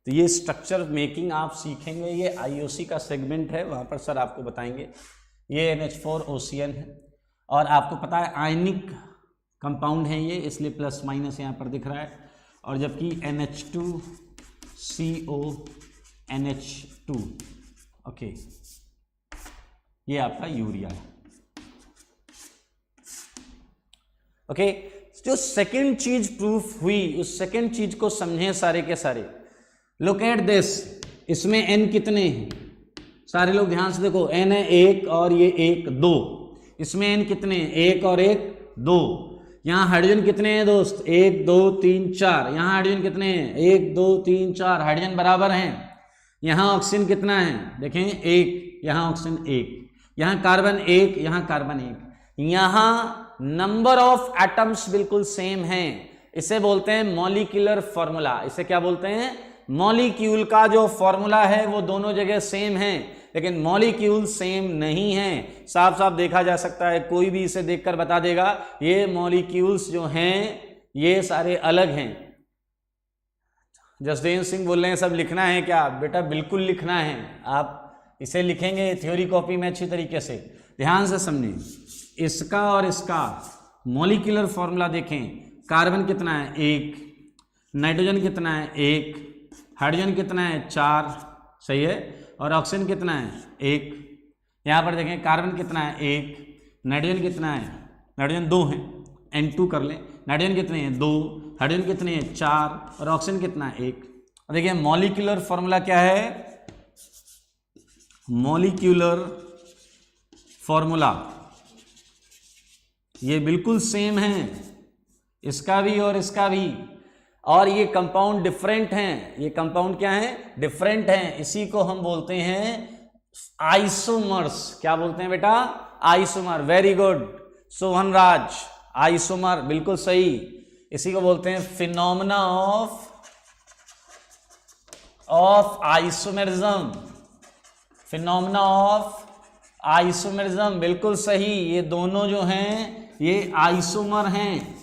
तो ये स्ट्रक्चर मेकिंग आप सीखेंगे, ये IOC का सेगमेंट है, वहाँ पर सर आपको बताएंगे। ये NH4 OCN है, और आपको पता है आयनिक कंपाउंड है ये, इसलिए प्लस माइनस यहाँ पर दिख रहा है। और जबकि NH2CO NH2, ओके, ये आपका यूरिया है। ओके, जो सेकंड चीज प्रूफ हुई, उस सेकंड चीज को समझें सारे के सारे। लुक एट दिस, इसमें N कितने हैं, सारे लोग ध्यान से देखो। N है 1 और ये 1 2, इसमें N कितने हैं, 1 और 1 2। यहाँ हाइड्रोजन कितने हैं दोस्त, 1 2 3 4। यहाँ हाइड्रोजन कितने हैं, 1 2 3 4, हाइड्रोजन बराबर हैं। यहाँ ऑक्सीजन कितना है, देखें 1, यहाँ ऑक्सीजन 1, यहाँ कार्बन 1, यहाँ कार्बन 1। यहाँ नंबर ऑफ एटम्स बिल्कुल सेम हैं। इसे बोलते हैं मॉलिक्यूलर फॉर्मूला। इसे क्या बोलते हैं, मॉलिक्यूल का जो फॉर्मूला है वो दोनों जगह सेम है, लेकिन मॉलिक्यूल सेम नहीं है। साफ साफ देखा जा सकता है, कोई भी इसे देखकर बता देगा ये मॉलिक्यूल्स जो हैं ये सारे अलग हैं। जसदेव सिंह बोल रहे हैं सब लिखना है क्या, बेटा बिल्कुल लिखना है, आप इसे लिखेंगे थ्योरी कॉपी में अच्छी तरीके से। ध्यान से समझें, इसका और इसका मॉलिक्यूलर फॉर्मूला देखें। कार्बन कितना है 1, नाइट्रोजन कितना है 1, हाइड्रोजन कितना है 4, सही है, और ऑक्सीजन कितना है 1। यहाँ पर देखें कार्बन कितना है 1, नाइट्रोजन कितना है, नाइट्रोजन 2 है, N2 कर लें। नाइट्रोजन कितने हैं 2, हाइड्रोजन कितने हैं 4, और ऑक्सीजन कितना है 1। देखिए मॉलिक्यूलर फॉर्मूला क्या है, मॉलिक्यूलर फॉर्मूला ये बिल्कुल सेम है, इसका भी और इसका भी, और ये कंपाउंड डिफरेंट हैं, ये कंपाउंड क्या है, डिफरेंट हैं, इसी को हम बोलते हैं आइसोमर्स। क्या बोलते हैं बेटा, आइसोमर। वेरी गुड सोहन राज, आइसोमर बिल्कुल सही, इसी को बोलते हैं phenomena of isomerism, phenomena of isomerism, बिल्कुल सही। ये दोनों जो हैं ये आइसोमर हैं,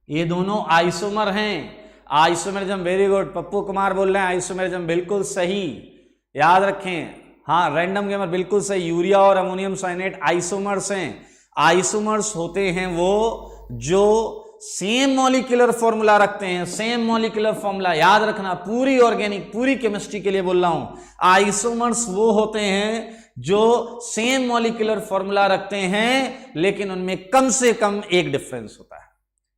ये दोनों आइसोमर हैं, isomerism. Very good, Pappu Kumar बोल रहे हैं आइसोमेरिज्म, बिल्कुल सही, याद रखें। हाँ, रैंडम गेमर बिल्कुल सही, यूरिया और अमोनियम साइनेट आइसोमर्स हैं। आइसोमर्स होते हैं वो जो सेम मॉलिक्यूलर फॉर्मूला रखते हैं, सेम मॉलिक्यूलर फॉर्मूला, याद रखना, पूरी ऑर्गेनिक पूरी केमिस्ट्री के लिए बोल रहा हूं। आइसोमर्स वो होते हैं जो सेम मॉलिक्यूलर फॉर्मूला रखते हैं लेकिन उनमें कम से कम एक डिफरेंस होता है,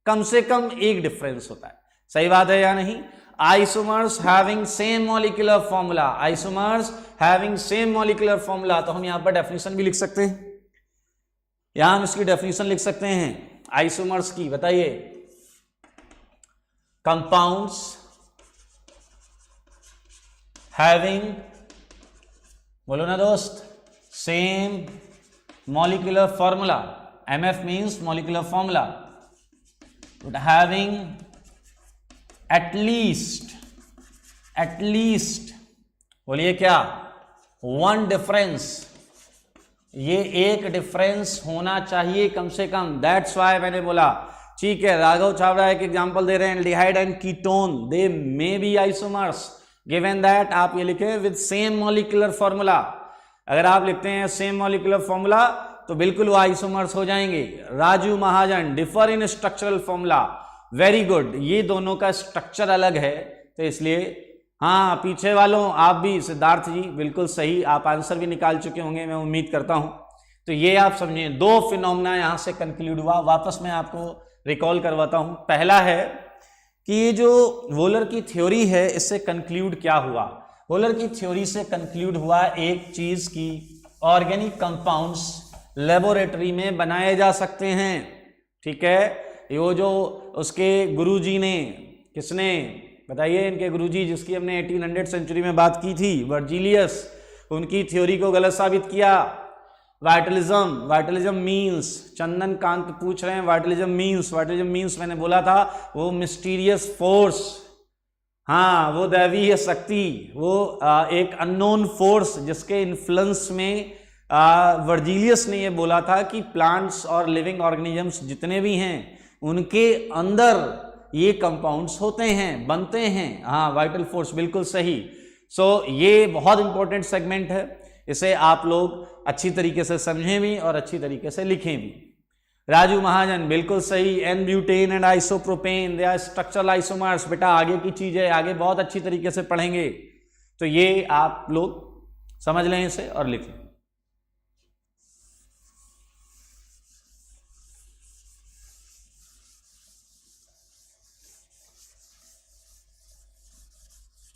कम से कम एक डिफरेंस होता है। सही बात है या नहीं? Isomers having same molecular formula, isomers having same molecular formula. तो हम यहां पर डेफिनेशन भी लिख सकते हैं, यहां हम इसकी डेफिनेशन लिख सकते हैं आइसोमर्स की, बताइए। कंपाउंड्स हैविंग, बोलो ना दोस्त, same molecular formula, MF means molecular formula, but having at least बोलिए क्या, one difference, ये एक डिफरेंस होना चाहिए कम से कम। दैट्स वाई मैंने बोला, ठीक है। राघव छाबड़ा एक एग्जांपल दे रहे हैं, aldehyde and ketone they may be isomers, given that आप ये लिखे विद सेम मॉलिक्यूलर फॉर्मूला। अगर आप लिखते हैं सेम मॉलिक्यूलर फॉर्मूला तो बिल्कुल वो आइसोमर्स हो जाएंगे। Raju Mahajan, differ in structural formula, very good, ये दोनों का स्ट्रक्चर अलग है तो इसलिए। हाँ, पीछे वालों आप भी, सिद्धार्थ जी बिल्कुल सही, आप आंसर भी निकाल चुके होंगे मैं उम्मीद करता हूं। तो ये आप समझिए, दो फिनोमेना यहां से कंक्लूड हुआ। वापस मैं आपको रिकॉल करवाता हूं। पहला है कि ये जो वोलर की थ्योरी है इससे कंक्लूड क्या हुआ। वोलर की थ्योरी से कंक्लूड हुआ एक चीज की, ऑर्गेनिक कंपाउंड्स लेबोरेटरी में बनाए जा सकते हैं, ठीक है। ये जो उसके गुरुजी ने, किसने बताइए, इनके गुरुजी जिसकी हमने 1800 सेंचुरी में बात की थी, वर्जिलियस, उनकी थ्योरी को गलत साबित किया। वाइटलिज्म, वाइटलिज्म मीन्स, चंदन कांत पूछ रहे हैं वाइटलिज्म मीन्स, वाइटलिज्म मीन्स मैंने बोला था वो मिस्टीरियस फोर्स, हाँ वो दैवीय शक्ति, वो एक अननोन फोर्स जिसके इन्फ्लुएंस में वर्जिलियस ने ये बोला था कि प्लांट्स और लिविंग ऑर्गेनिजम्स जितने भी हैं उनके अंदर ये कंपाउंड्स होते हैं, बनते हैं। हाँ, वाइटल फोर्स, बिल्कुल सही। सो ये बहुत इंपॉर्टेंट सेगमेंट है, इसे आप लोग अच्छी तरीके से समझें भी और अच्छी तरीके से लिखें भी। राजू महाजन बिल्कुल सही, N butane and isopropane they are structural isomers. बेटा आगे की चीज है, आगे बहुत अच्छी तरीके से पढ़ेंगे, तो ये आप लोग समझ लें इसे और लिखें।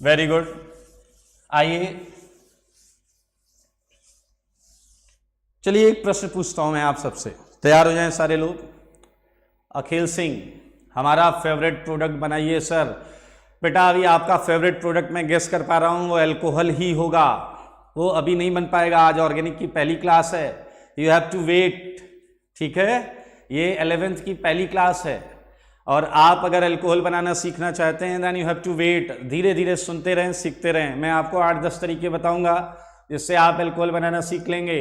Very good. आइए चलिए एक प्रश्न पूछता हूं मैं आप सबसे, तैयार हो जाएं सारे लोग। अखिल सिंह, हमारा फेवरेट प्रोडक्ट बनाइए सर। बेटा अभी आपका फेवरेट प्रोडक्ट मैं गेस कर पा रहा हूं, वो अल्कोहल ही होगा, वो अभी नहीं बन पाएगा, आज ऑर्गेनिक की पहली क्लास है, यू हैव टू वेट, ठीक है। ये 11th की पहली क्लास है और आप अगर अल्कोहल बनाना सीखना चाहते हैं then you have to wait, धीरे धीरे सुनते रहें, सीखते रहें। मैं आपको 8-10 तरीके बताऊंगा जिससे आप अल्कोहल बनाना सीख लेंगे।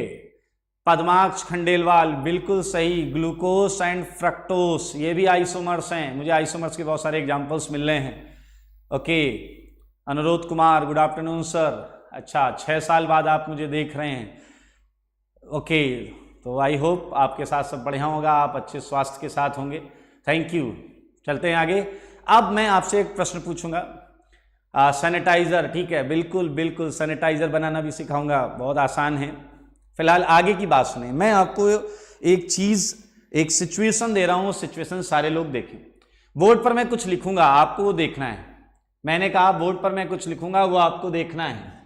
पद्माक्ष खंडेलवाल बिल्कुल सही, ग्लूकोस एंड फ्रक्टोस ये भी आइसोमर्स हैं, मुझे आइसोमर्स के बहुत सारे एग्जांपल्स मिल रहे हैं। ओके, अनुरोध कुमार गुड आफ्टरनून सर, अच्छा 6 साल बाद आप मुझे देख रहे हैं। ओके, तो आई होप आपके साथ सब बढ़िया होगा, आप अच्छे स्वास्थ्य के साथ होंगे, थैंक यू। चलते हैं आगे। अब मैं आपसे एक प्रश्न पूछूंगा, सैनिटाइजर, ठीक है, बिल्कुल बिल्कुल सैनिटाइजर बनाना भी सिखाऊंगा, बहुत आसान है। फिलहाल आगे की बात सुने, मैं आपको एक चीज, एक सिचुएशन दे रहा हूं, सिचुएशन सारे लोग देखें। बोर्ड पर मैं कुछ लिखूंगा, आपको वो देखना है। मैंने कहा बोर्ड पर मैं कुछ लिखूंगा, वो आपको देखना है।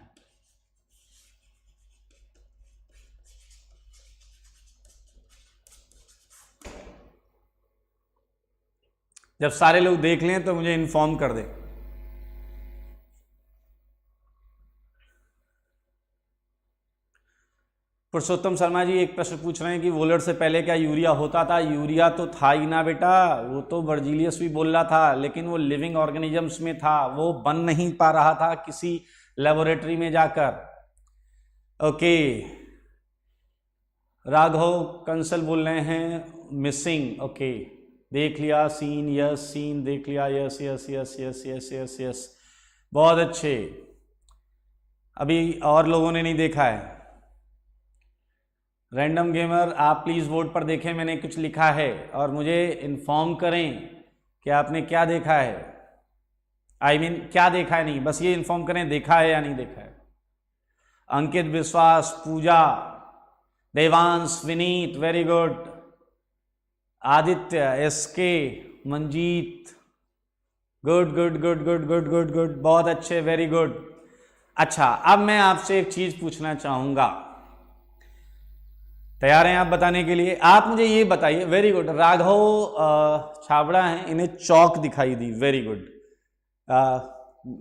जब सारे लोग देख लें तो मुझे इन्फॉर्म कर दें। पुरुषोत्तम शर्मा जी एक प्रश्न पूछ रहे हैं कि वोलर से पहले क्या यूरिया होता था? यूरिया तो था ही ना बेटा, वो तो बर्जीलियस भी बोल रहा था, लेकिन वो लिविंग ऑर्गेनिजम्स में था, वो बन नहीं पा रहा था किसी लेबोरेटरी में जाकर। ओके, राघव कंसल बोल रहे हैं मिसिंग। ओके, देख लिया सीन, यस सीन देख लिया, yes yes yes yes yes yes yes, बहुत अच्छे। अभी और लोगों ने नहीं देखा है। रैंडम गेमर आप प्लीज़ बोर्ड पर देखें, मैंने कुछ लिखा है और मुझे इन्फॉर्म करें कि आपने क्या देखा है। आई मीन क्या देखा है नहीं, बस ये इन्फॉर्म करें देखा है या नहीं देखा है। Ankit, Vishwas, Puja, Devansh, Vineet, very good. Aditya, SK, Manjeet, good good good good good good good, बहुत अच्छे, वेरी गुड। अच्छा, अब मैं आपसे एक चीज पूछना चाहूंगा, तैयार हैं आप बताने के लिए? आप मुझे ये बताइए, वेरी गुड, राघव छाबड़ा हैं, इन्हें चौक दिखाई दी, वेरी गुड।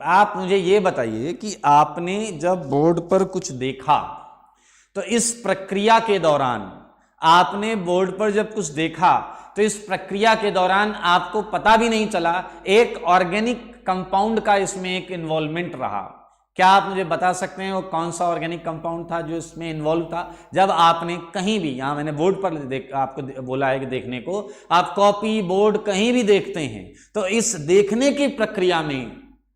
आप मुझे ये बताइए कि आपने जब बोर्ड पर कुछ देखा तो इस प्रक्रिया के दौरान, आपने बोर्ड पर जब कुछ देखा तो इस प्रक्रिया के दौरान आपको पता भी नहीं चला एक ऑर्गेनिक कंपाउंड का इसमें एक इन्वॉल्वमेंट रहा। क्या आप मुझे बता सकते हैं वो कौन सा ऑर्गेनिक कंपाउंड था जो इसमें इन्वॉल्व था? जब आपने कहीं भी, यहां मैंने बोर्ड पर आपको बोला है कि देखने को, आप कॉपी बोर्ड कहीं भी देखते हैं तो इस देखने की प्रक्रिया में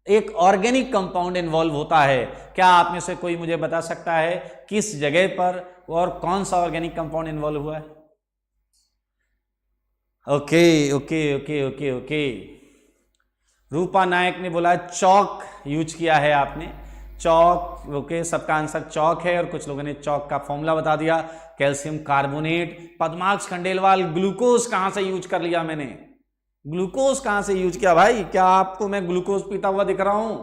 एक ऑर्गेनिक कंपाउंड इन्वॉल्व होता है। क्या आप में से कोई मुझे बता सकता है किस जगह पर और कौन सा ऑर्गेनिक कंपाउंड इन्वॉल्व हुआ है? Okay okay okay okay okay, Rupa Nayak ने बोला चौक यूज किया है आपने, चौक। ओके, सबका आंसर चौक है और कुछ लोगों ने चौक का फॉर्मूला बता दिया, कैल्शियम कार्बोनेट। पद्माक्ष खंडेलवाल, ग्लूकोज कहां से यूज कर लिया मैंने? ग्लूकोज कहां से यूज किया भाई? क्या आपको मैं ग्लूकोज पीता हुआ दिख रहा हूं?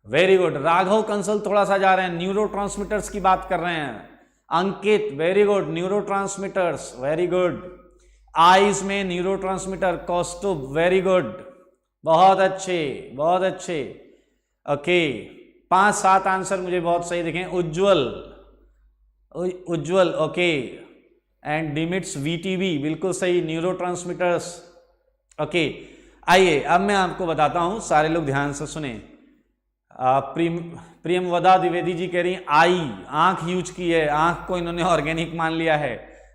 Very good. राघव कंसल थोड़ा सा जा रहे हैं, न्यूरोट्रांसमीटर्स की बात कर रहे हैं। Ankit, very good, neurotransmitters, very good. Eyes में न्यूरोट्रांसमीटर, कॉस्टुब, वेरी गुड, बहुत अच्छे बहुत अच्छे। ओके, 5-7 आंसर मुझे बहुत सही दिखे। उज्जवल, उज्जवल, ओके, एंड डिमिट्स वीटीबी, बिल्कुल सही, न्यूरोट्रांसमीटर्स। ओके, आइए अब मैं आपको बताता हूं, सारे लोग ध्यान से सुने। प्रियमवदा द्विवेदी जी कह रही हैं आई, आंख यूज की है, आंख को इन्होंने ऑर्गेनिक मान लिया है।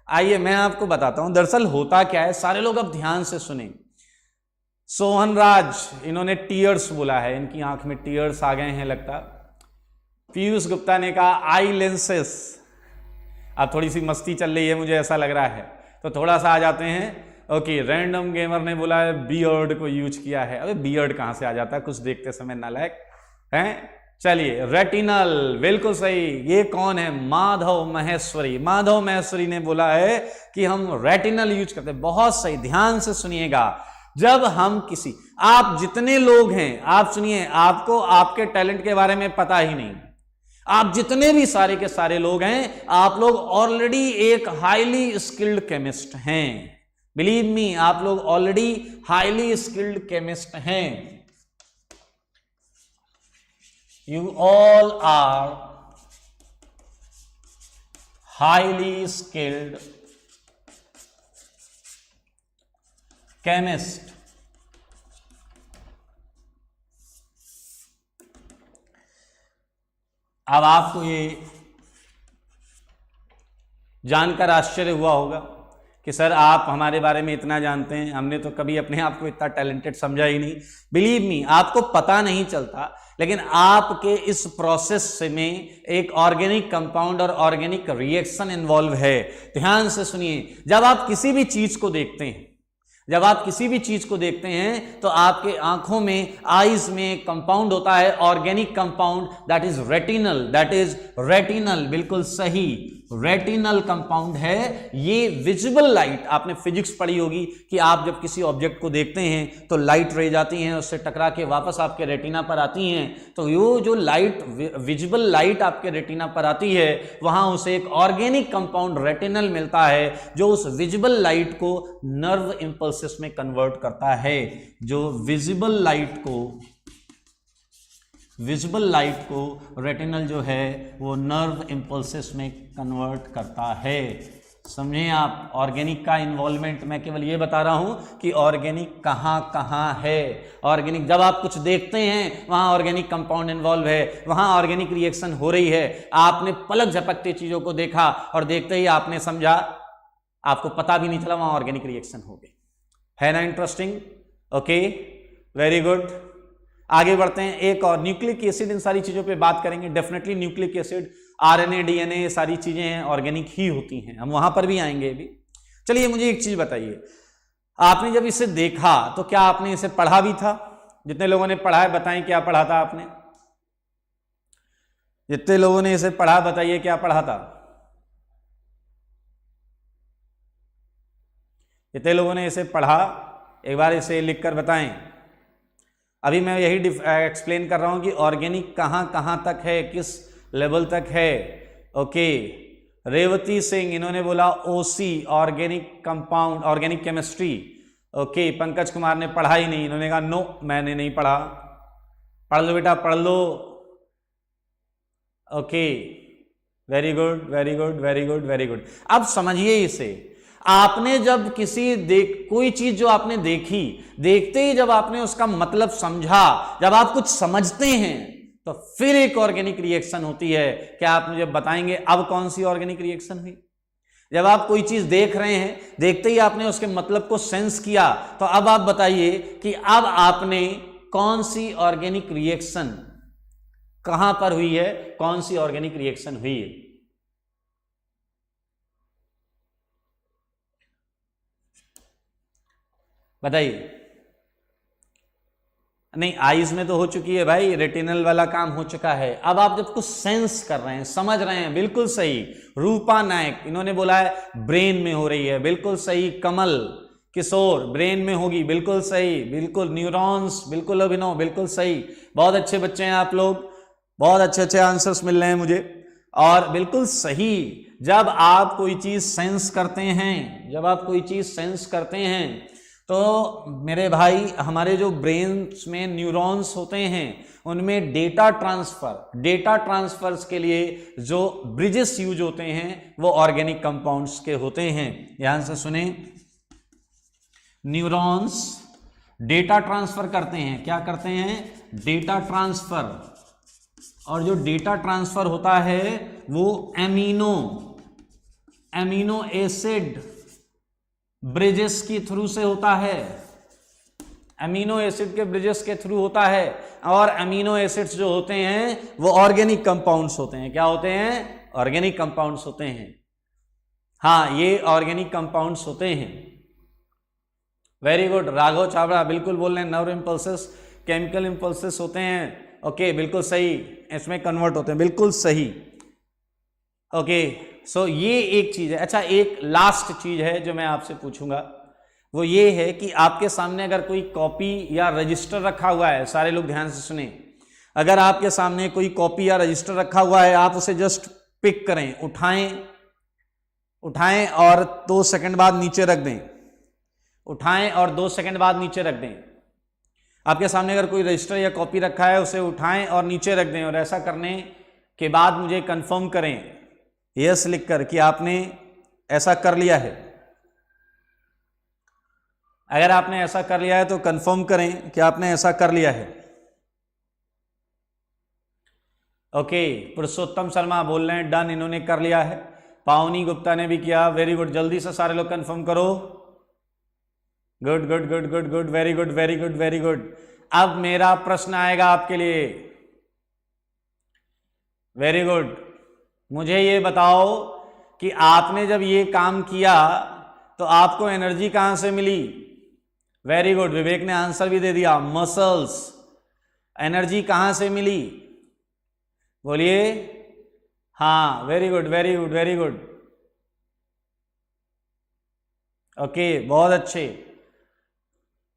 आइए मैं आपको बताता हूं दरअसल होता क्या है, सारे लोग अब ध्यान से सुने। सोहन राज, इन्होंने टीयर्स बोला है, इनकी आंख में टीयर्स आ गए हैं लगता। पीयूष गुप्ता ने कहा आई लेंसेस। अब थोड़ी सी मस्ती चल रही है, मुझे ऐसा लग रहा है, तो थोड़ा सा आ जाते हैं। ओके, रैंडम गेमर ने बोला है बियर्ड को यूज किया है। अबे बियर्ड कहां से आ जाता है कुछ देखते समय, नालायक हैं। चलिए, रेटिनल, बिल्कुल सही। ये कौन है? माधव महेश्वरी। माधव महेश्वरी ने बोला है कि हम रेटिनल यूज करते हैं। बहुत सही, ध्यान से सुनिएगा। जब हम किसी, आप जितने लोग हैं, आप सुनिए, आपको आपके टैलेंट के बारे में पता ही नहीं, आप जितने भी सारे के सारे लोग हैं, आप लोग ऑलरेडी एक हाईली स्किल्ड केमिस्ट हैं। बिलीव मी, आप लोग ऑलरेडी हाईली स्किल्ड केमिस्ट हैं। You all are highly skilled chemist. अब आपको ये जानकर आश्चर्य हुआ होगा कि सर आप हमारे बारे में इतना जानते हैं, हमने तो कभी अपने आप को इतना टैलेंटेड समझा ही नहीं। बिलीव मी, आपको पता नहीं चलता, लेकिन आपके इस प्रोसेस में एक ऑर्गेनिक कंपाउंड और ऑर्गेनिक रिएक्शन इन्वॉल्व है। ध्यान से सुनिए, जब आप किसी भी चीज को देखते हैं, जब आप किसी भी चीज को देखते हैं तो आपके आंखों में, आईज में कंपाउंड होता है organic compound, that is retinal, that is retinal, बिल्कुल सही। रेटिनल कंपाउंड है। ये विजिबल लाइट, आपने फिजिक्स पढ़ी होगी कि आप जब किसी ऑब्जेक्ट को देखते हैं तो लाइट रे जाती हैं, उससे टकरा के वापस आपके रेटिना पर आती हैं। तो यो जो लाइट, विजिबल लाइट आपके रेटिना पर आती है, वहां उसे एक ऑर्गेनिक कंपाउंड रेटिनल मिलता है जो उस विजिबल लाइट को नर्व इंपल्सेस में कन्वर्ट करता है। जो विजिबल लाइट को रेटिनल जो है वो नर्व इंपल्सेस में कन्वर्ट करता है। समझे आप ऑर्गेनिक का इन्वॉल्वमेंट। मैं केवल ये बता रहा हूं कि ऑर्गेनिक कहां कहां है। ऑर्गेनिक, जब आप कुछ देखते हैं वहां ऑर्गेनिक कंपाउंड इन्वॉल्व है, वहां ऑर्गेनिक रिएक्शन हो रही है। आपने पलक झपकते चीजों को देखा और देखते ही आपने समझा, आपको पता भी नहीं चला, वहां ऑर्गेनिक रिएक्शन हो गई। है ना इंटरेस्टिंग? Okay, very good. आगे बढ़ते हैं। एक और न्यूक्लिक एसिड, इन सारी चीजों पे बात करेंगे। Definitely nucleic acid, RNA, DNA, सारी चीजें हैं ऑर्गेनिक ही होती हैं, हम वहां पर भी आएंगे अभी। चलिए मुझे एक चीज बताइए, आपने जब इसे देखा तो क्या आपने इसे पढ़ा भी था? जितने लोगों ने पढ़ा है बताएं क्या पढ़ा था आपने? जितने लोगों ने इसे पढ़ा बताइए क्या पढ़ा था? जितने लोगों ने इसे पढ़ा एक बार इसे लिखकर बताएं। अभी मैं यही एक्सप्लेन कर रहा हूं कि ऑर्गेनिक कहां कहां तक है, किस लेवल तक है। ओके, रेवती सिंह, इन्होंने बोला OC, organic compound, organic chemistry. Okay, Pankaj Kumar ने पढ़ा ही नहीं, इन्होंने कहा नो मैंने नहीं पढ़ा। पढ़ लो बेटा, पढ़ लो। Okay, very good very good very good very good. अब समझिए इसे, आपने जब कोई चीज जो आपने देखी, देखते ही जब आपने उसका मतलब समझा, जब आप कुछ समझते हैं तो फिर एक ऑर्गेनिक रिएक्शन होती है। क्या आप मुझे बताएंगे अब कौन सी ऑर्गेनिक रिएक्शन हुई? जब आप कोई चीज देख रहे हैं, देखते ही आपने उसके मतलब को सेंस किया, तो अब आप बताइए कि अब आपने कौन सी ऑर्गेनिक रिएक्शन कहां पर हुई है, कौन सी ऑर्गेनिक रिएक्शन हुई है? बताइए। नहीं, आईज में तो हो चुकी है भाई, रेटिनल वाला काम हो चुका है। अब आप जब कुछ सेंस कर रहे हैं, समझ रहे हैं, बिल्कुल सही। रूपा नायक, इन्होंने बोला है ब्रेन में हो रही है, बिल्कुल सही। कमल किशोर, ब्रेन में होगी, बिल्कुल सही। बिल्कुल, न्यूरॉन्स, बिल्कुल अभिनव, बिल्कुल सही। बहुत अच्छे बच्चे हैं आप लोग, बहुत अच्छे अच्छे आंसर्स मिल रहे हैं मुझे, और बिल्कुल सही। जब आप कोई चीज सेंस करते हैं, तो मेरे भाई, हमारे जो ब्रेन्स में न्यूरॉन्स होते हैं उनमें डेटा ट्रांसफर्स के लिए जो ब्रिजेस यूज होते हैं वो ऑर्गेनिक कंपाउंड्स के होते हैं। ध्यान से सुने, न्यूरॉन्स डेटा ट्रांसफर करते हैं। क्या करते हैं? Data transfer. और जो डेटा ट्रांसफर होता है वो एमिनो एसिड ब्रिजेस के थ्रू से होता है। अमीनो एसिड के ब्रिजेस के थ्रू होता है। और अमीनो एसिड्स जो होते हैं वो ऑर्गेनिक कंपाउंड्स होते हैं। क्या होते हैं? ऑर्गेनिक कंपाउंड्स होते हैं। हाँ, ये ऑर्गेनिक कंपाउंड्स होते हैं। वेरी गुड, राघव चावड़ा बिल्कुल बोल रहे हैं। नर्व इंपल्सेस केमिकल इंपल्सेस होते हैं। ओके, बिल्कुल सही, इसमें कन्वर्ट होते हैं, बिल्कुल सही। ओके, सो ये एक चीज है। अच्छा, एक लास्ट चीज है जो मैं आपसे पूछूंगा, वो ये है कि आपके सामने अगर कोई कॉपी या रजिस्टर रखा हुआ है, सारे लोग ध्यान से सुने, अगर आपके सामने कोई कॉपी या रजिस्टर रखा हुआ है, आप उसे जस्ट पिक करें, उठाएं और 2 सेकंड बाद नीचे रख दें। उठाएं और 2 सेकंड बाद नीचे रख दें। आपके सामने अगर कोई रजिस्टर या कॉपी रखा है, उसे उठाएं और नीचे रख दें। और ऐसा करने के बाद मुझे कंफर्म करें यस लिखकर कि आपने ऐसा कर लिया है। अगर आपने ऐसा कर लिया है तो कंफर्म करें कि आपने ऐसा कर लिया है। ओके, पुरुषोत्तम शर्मा बोल रहे हैं डन, इन्होंने कर लिया है। पावनी गुप्ता ने भी किया, वेरी गुड। जल्दी से सारे लोग कंफर्म करो। Good good good good good, very good very good very good. अब मेरा प्रश्न आएगा आपके लिए। वेरी गुड, मुझे ये बताओ कि आपने जब ये काम किया तो आपको एनर्जी कहां से मिली? वेरी गुड, विवेक ने आंसर भी दे दिया, मसल्स। एनर्जी कहां से मिली? बोलिए। हाँ, very good very good very good, okay, बहुत अच्छे।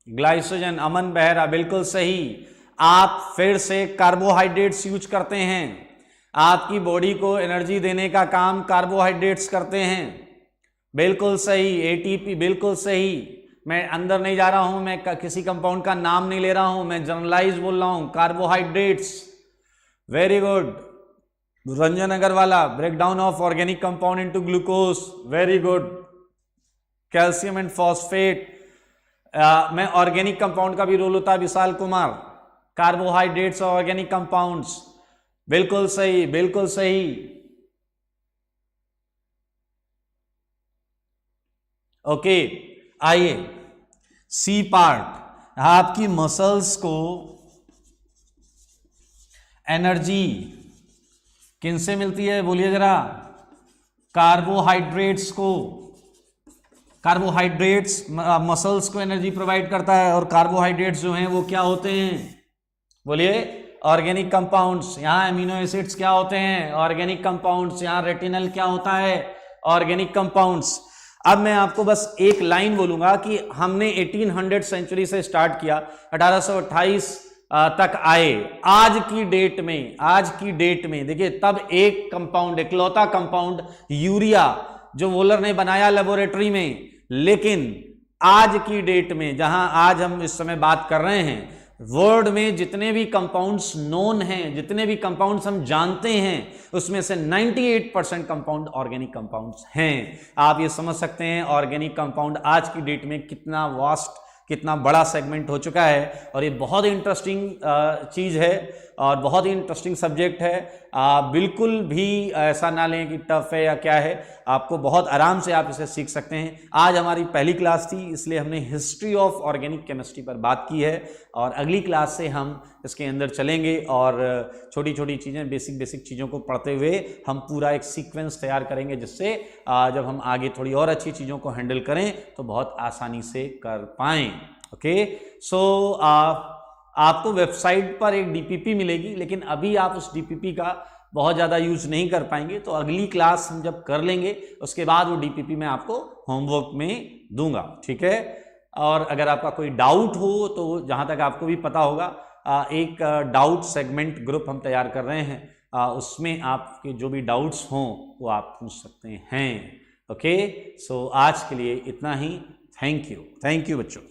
ग्लाइकोजन, अमन बेहरा, बिल्कुल सही। आप फिर से कार्बोहाइड्रेट्स यूज करते हैं, आपकी बॉडी को एनर्जी देने का काम कार्बोहाइड्रेट्स करते हैं, बिल्कुल सही। एटीपी, बिल्कुल सही। मैं अंदर नहीं जा रहा हूं, मैं किसी कंपाउंड का नाम नहीं ले रहा हूं, मैं जनरलाइज बोल रहा हूं, carbohydrates, very good. Ranjan Agrawala, breakdown of organic compound into glucose, very good. Calcium and phosphate में ऑर्गेनिक कंपाउंड का भी रोल होता है, विशाल कुमार। कार्बोहाइड्रेट्स और ऑर्गेनिक कंपाउंड्स, बिल्कुल सही बिल्कुल सही। ओके, आइए सी पार्ट, आपकी मसल्स को एनर्जी किनसे मिलती है, बोलिए जरा। कार्बोहाइड्रेट्स को, कार्बोहाइड्रेट्स मसल्स को एनर्जी प्रोवाइड करता है, और कार्बोहाइड्रेट्स जो हैं वो क्या होते हैं, बोलिए। Organic compounds. यहाँ अमीनो एसिड्स क्या होते हैं, ऑर्गेनिक कंपाउंड्स। यहाँ रेटिनल क्या होता है, ऑर्गेनिक कंपाउंड्स। अब मैं आपको बस एक लाइन बोलूंगा कि हमने 1800 सेंचुरी से स्टार्ट किया, 1828 तक आए। आज की डेट में देखिए, तब एक कंपाउंड, इकलौता कंपाउंड यूरिया, जो वोलर ने बनाया लेबोरेटरी में, लेकिन आज की डेट में, जहां आज हम इस समय बात कर रहे हैं, वर्ल्ड में जितने भी कंपाउंड्स नोन हैं, जितने भी कंपाउंड्स हम जानते हैं, उसमें से 98% कंपाउंड ऑर्गेनिक कंपाउंड्स हैं। आप ये समझ सकते हैं ऑर्गेनिक कंपाउंड आज की डेट में कितना वास्ट, कितना बड़ा सेगमेंट हो चुका है। और ये बहुत ही इंटरेस्टिंग चीज़ है और बहुत ही इंटरेस्टिंग सब्जेक्ट है। बिल्कुल भी ऐसा ना लें कि टफ है या क्या है, आपको बहुत आराम से आप इसे सीख सकते हैं। आज हमारी पहली क्लास थी, इसलिए हमने हिस्ट्री ऑफ ऑर्गेनिक केमिस्ट्री पर बात की है, और अगली क्लास से हम इसके अंदर चलेंगे और छोटी छोटी चीज़ें, बेसिक चीज़ों को पढ़ते हुए हम पूरा एक सीक्वेंस तैयार करेंगे, जिससे जब हम आगे थोड़ी और अच्छी चीज़ों को हैंडल करें तो बहुत आसानी से कर पाएँ। ओके, सो आपको वेबसाइट पर एक डीपीपी मिलेगी, लेकिन अभी आप उस डीपीपी का बहुत ज़्यादा यूज नहीं कर पाएंगे, तो अगली क्लास हम जब कर लेंगे उसके बाद वो डीपीपी मैं आपको होमवर्क में दूंगा, ठीक है। और अगर आपका कोई डाउट हो तो जहाँ तक आपको भी पता होगा, एक डाउट सेगमेंट ग्रुप हम तैयार कर रहे हैं, उसमें आपके जो भी डाउट्स हों वो आप पूछ सकते हैं। ओके, सो आज के लिए इतना ही। थैंक यू बच्चों।